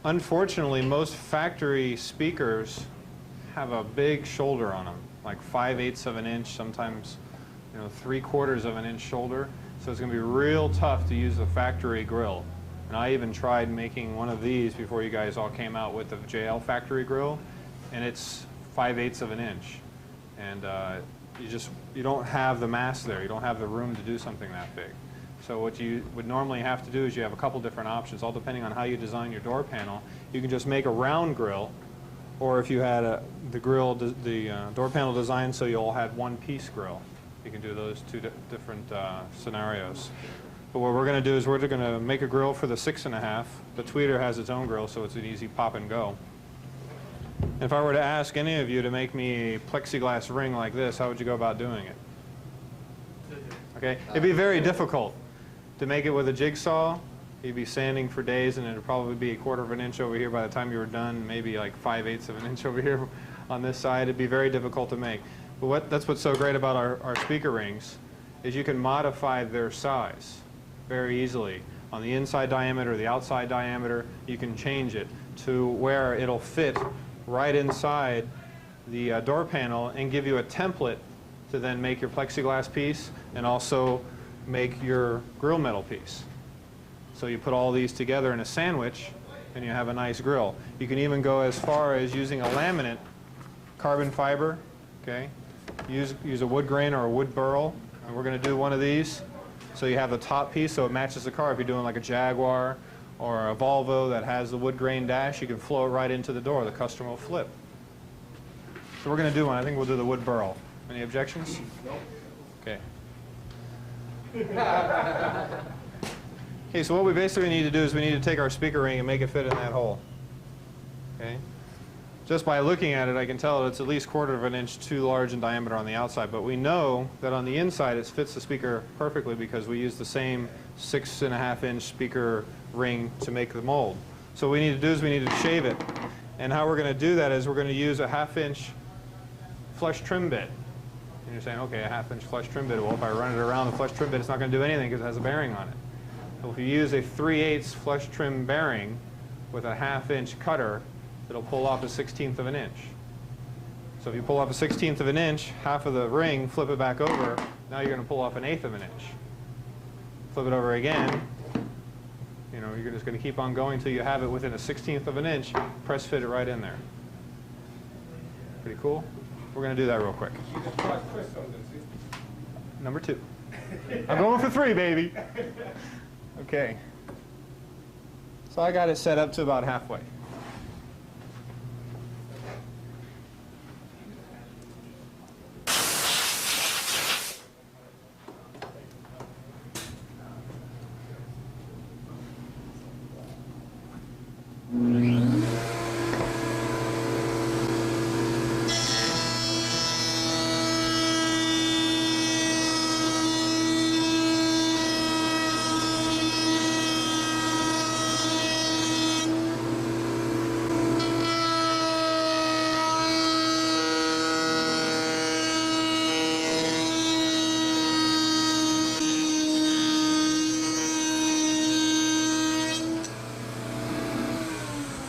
Speaker 1: Unfortunately, most factory speakers have a big shoulder on them, like 5/8 of an inch, sometimes 3/4 of an inch shoulder. So it's going to be real tough to use the factory grill. And I even tried making one of these before you guys all came out with the JL factory grill, and it's 5/8 of an inch, and you don't have the mass there. You don't have the room to do something that big. So what you would normally have to do is you have a couple different options, all depending on how you design your door panel. You can just make a round grill, or if you had the door panel designed so you all had one-piece grill, you can do those two different scenarios. But what we're going to do is we're going to make a grill for the 6.5. The tweeter has its own grill, so it's an easy pop and go. If I were to ask any of you to make me a plexiglass ring like this, how would you go about doing it? Okay, it'd be very difficult to make it with a jigsaw. You'd be sanding for days, and it'd probably be 1/4 of an inch over here by the time you were done, maybe like 5/8 of an inch over here on this side. It'd be very difficult to make. But that's what's so great about our speaker rings, is you can modify their size very easily. On the inside diameter or the outside diameter, you can change it to where it'll fit right inside the door panel and give you a template to then make your plexiglass piece and also make your grill metal piece. So you put all these together in a sandwich and you have a nice grill. You can even go as far as using a laminate, carbon fiber, okay? Use a wood grain or a wood burl, and we're going to do one of these. So you have the top piece so it matches the car. If you're doing like a Jaguar or a Volvo that has the wood grain dash, you can flow it right into the door. The customer will flip. So we're going to do one. I think we'll do the wood burl. Any objections? No. Okay. Okay, so what we basically need to do is we need to take our speaker ring and make it fit in that hole. Okay? Just by looking at it, I can tell it's at least 1/4 of an inch too large in diameter on the outside. But we know that on the inside it fits the speaker perfectly because we use the same 6.5 inch speaker ring to make the mold. So what we need to do is we need to shave it. And how we're going to do that is we're going to use a 1/2 inch flush trim bit. And you're saying, okay, a 1/2 inch flush trim bit. Well, if I run it around the flush trim bit, it's not going to do anything because it has a bearing on it. So if you use a 3/8 flush trim bearing with a 1/2 inch cutter, it'll pull off a 1/16 of an inch. So if you pull off a 1/16 of an inch, half of the ring, flip it back over, now you're going to pull off an 1/8 of an inch. Flip it over again. You're just going to keep on going until you have it within a 1/16 of an inch. Press fit it right in there. Pretty cool? We're going to do that real quick. Number 2. I'm going for 3, baby. Okay. So I got it set up to about halfway.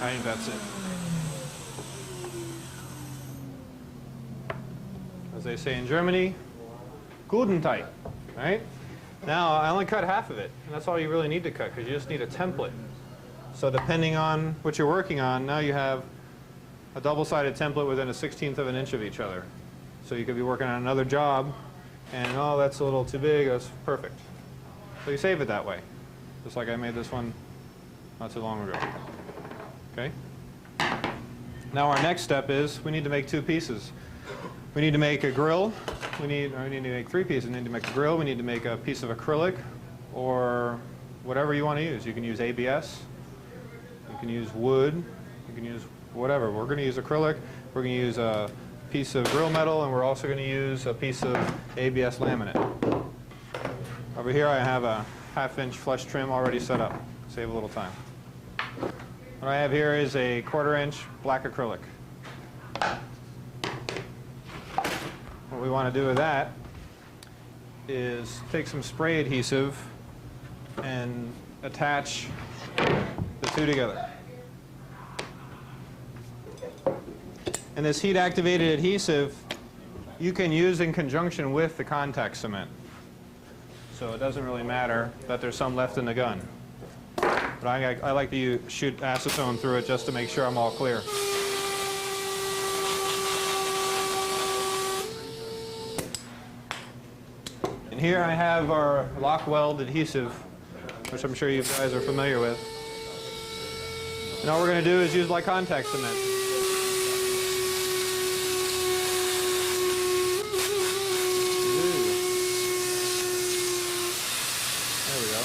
Speaker 1: I think that's it. they say in Germany, guten tight, right? Now, I only cut half of it, and that's all you really need to cut, because you just need a template. So depending on what you're working on, now you have a double-sided template within a 1/16 of an inch of each other. So you could be working on another job, and oh, that's a little too big, that's perfect. So you save it that way, just like I made this one not too long ago. Okay? Now our next step is we need to make 2 pieces. We need to make a grill. We need to make 3 pieces. We need to make a grill. We need to make a piece of acrylic or whatever you want to use. You can use ABS. You can use wood. You can use whatever. We're going to use acrylic. We're going to use a piece of grill metal, and we're also going to use a piece of ABS laminate. Over here I have a 1/2-inch flush trim already set up. Save a little time. What I have here is a 1/4-inch black acrylic. What we want to do with that is take some spray adhesive and attach the 2 together. And this heat-activated adhesive you can use in conjunction with the contact cement. So it doesn't really matter that there's some left in the gun. But I like to shoot acetone through it just to make sure I'm all clear. And here I have our lock weld adhesive, which I'm sure you guys are familiar with. And all we're going to do is use like contact cement. There we go.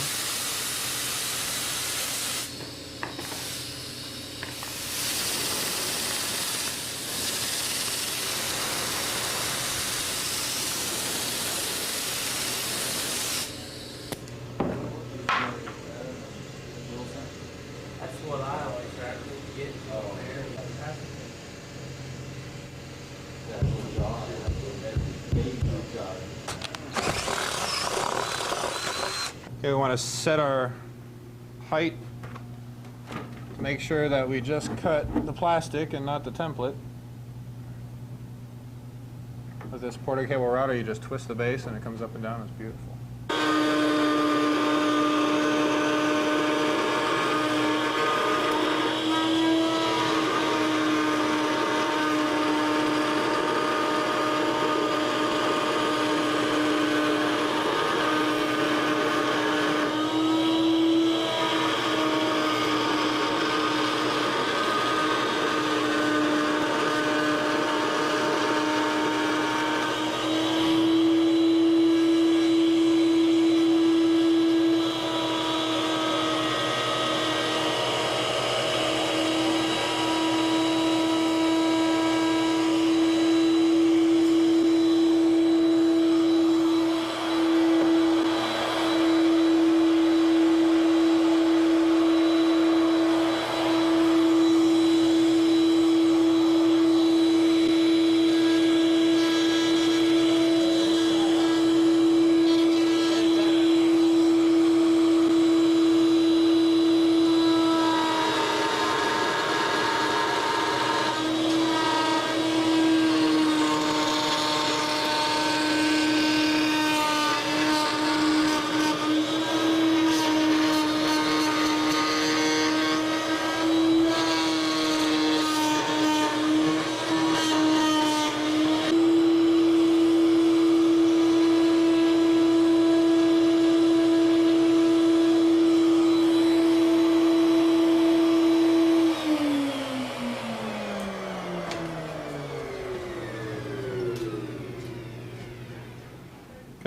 Speaker 4: That's what I always try to get on there.
Speaker 1: Okay, we want to set our height. Make sure that we just cut the plastic and not the template. With this porta cable router, you just twist the base and it comes up and down. It's beautiful.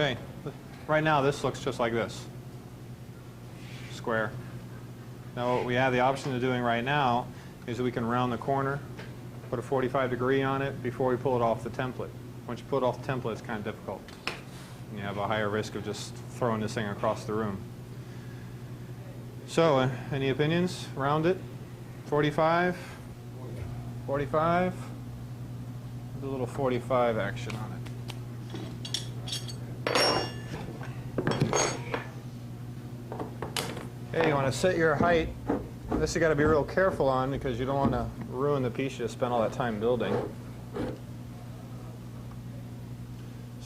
Speaker 1: Okay, right now this looks just like this. Square. Now what we have the option of doing right now is that we can round the corner, put a 45-degree on it before we pull it off the template. Once you pull it off the template, it's kind of difficult. And you have a higher risk of just throwing this thing across the room. So, any opinions? Round it? 45? 45? Do a little 45 action on it. Okay, you want to set your height. This you got to be real careful on because you don't want to ruin the piece you spent all that time building.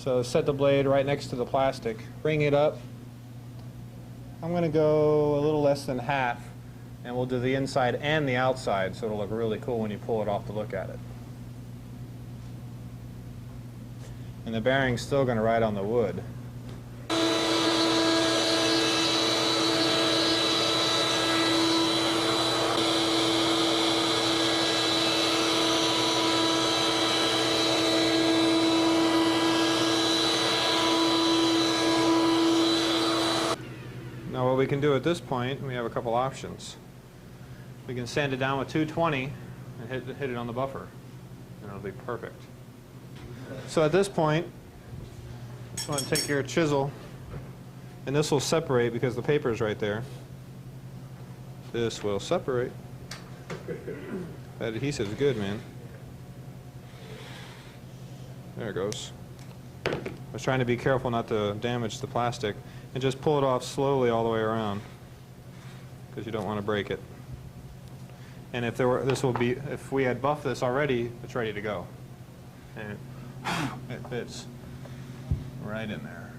Speaker 1: So set the blade right next to the plastic. Bring it up. I'm going to go a little less than half, and we'll do the inside and the outside so it'll look really cool when you pull it off to look at it. And the bearing's still going to ride on the wood. Now what we can do at this point, we have a couple options. We can sand it down with 220 and hit it on the buffer, and it'll be perfect. So at this point, just want to take your chisel, and this will separate because the paper is right there. This will separate. That adhesive is good, man. There it goes. I was trying to be careful not to damage the plastic, and just pull it off slowly all the way around, because you don't want to break it. And if if we had buffed this already, it's ready to go. And it fits right in there.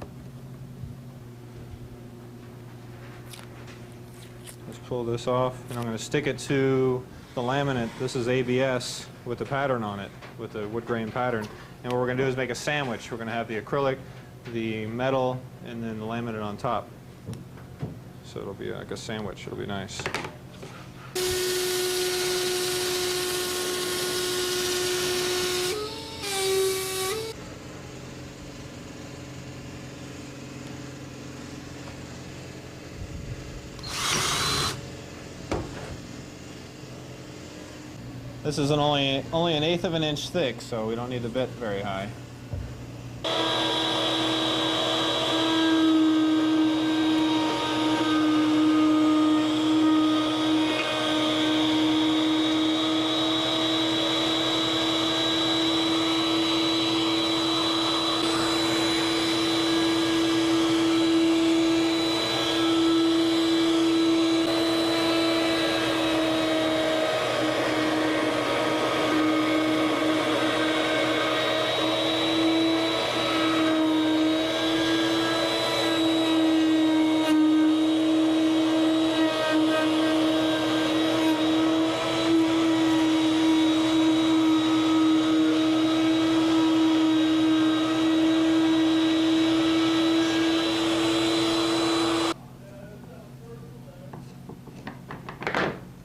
Speaker 1: Let's pull this off, and I'm going to stick it to the laminate. This is ABS with the pattern on it, with the wood grain pattern. And what we're going to do is make a sandwich. We're going to have the acrylic, the metal, and then the laminate on top. So it'll be like a sandwich. It'll be nice. This is only an 1/8 of an inch thick, so we don't need the bit very high.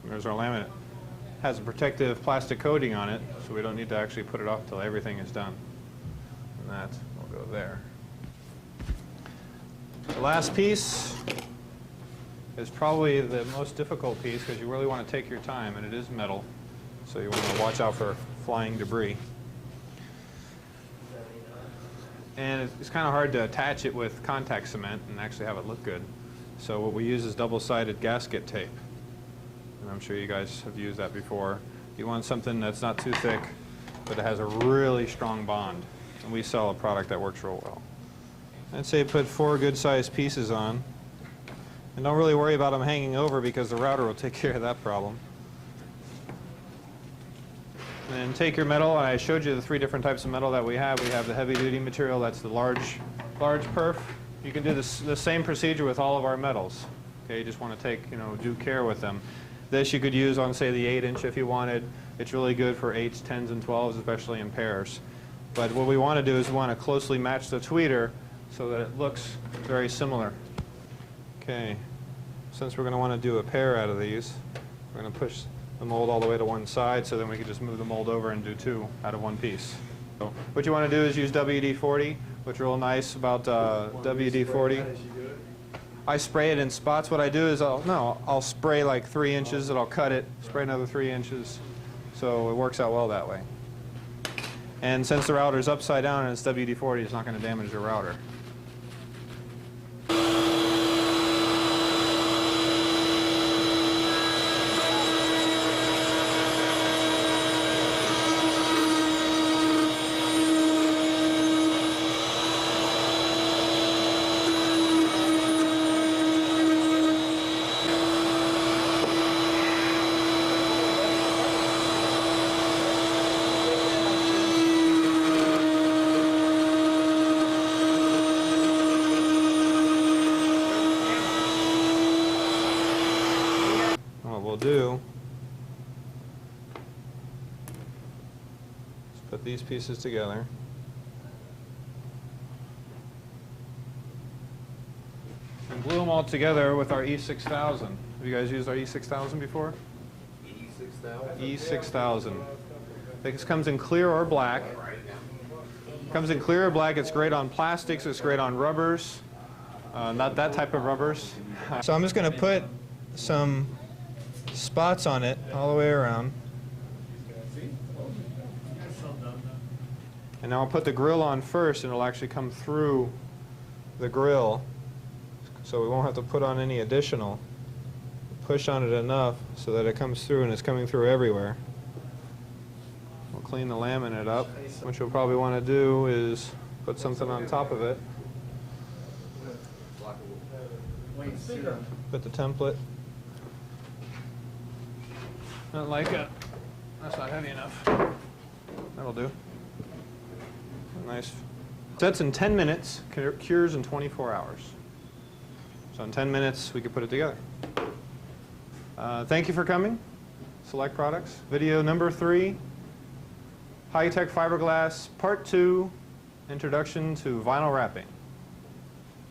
Speaker 1: There's our laminate. Has a protective plastic coating on it, so we don't need to actually put it off until everything is done. And that will go there. The last piece is probably the most difficult piece because you really want to take your time, and it is metal, so you want to watch out for flying debris. And it's kind of hard to attach it with contact cement and actually have it look good. So what we use is double-sided gasket tape. And I'm sure you guys have used that before. You want something that's not too thick, but it has a really strong bond. And we sell a product that works real well. I'd say put 4 good-sized pieces on. And don't really worry about them hanging over because the router will take care of that problem. And then take your metal. I showed you the 3 different types of metal that we have. We have the heavy-duty material, that's the large perf. You can do the same procedure with all of our metals. Okay, you just want to take, due care with them. This you could use on, say, the 8-inch if you wanted. It's really good for 8s, 10s, and 12s, especially in pairs. But what we want to do is we want to closely match the tweeter so that it looks very similar. Okay, since we're going to want to do a pair out of these, we're going to push the mold all the way to one side so then we can just move the mold over and do 2 out of one piece. So what you want to do is use WD-40. What's real nice about WD-40, I spray it in spots. What I do is I'll spray like 3 inches and I'll cut it, spray another 3 inches. So it works out well that way. And since the router is upside down and it's WD-40, it's not going to damage the router. do is put these pieces together. And glue them all together with our E6000. Have you guys used our E6000 before?
Speaker 2: E6000?
Speaker 1: E6000. This comes in clear or black. Comes in clear or black. It's great on plastics. It's great on rubbers. Not that type of rubbers. So I'm just going to put some spots on it all the way around. And now I'll put the grill on first, and it'll actually come through the grill. So we won't have to put on any additional. Push on it enough so that it comes through, and it's coming through everywhere. We'll clean the laminate up. What you'll probably want to do is put something on top of it. Put the template. Not like it. That's not heavy enough. That'll do. Nice. Sets in 10 minutes, cures in 24 hours. So in 10 minutes, we could put it together. Thank you for coming. Select Products. Video number 3, HI-TECH Fiberglass, Part 2, Introduction to Vinyl Wrapping.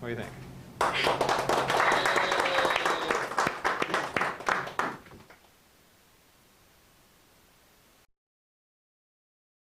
Speaker 1: What do you think?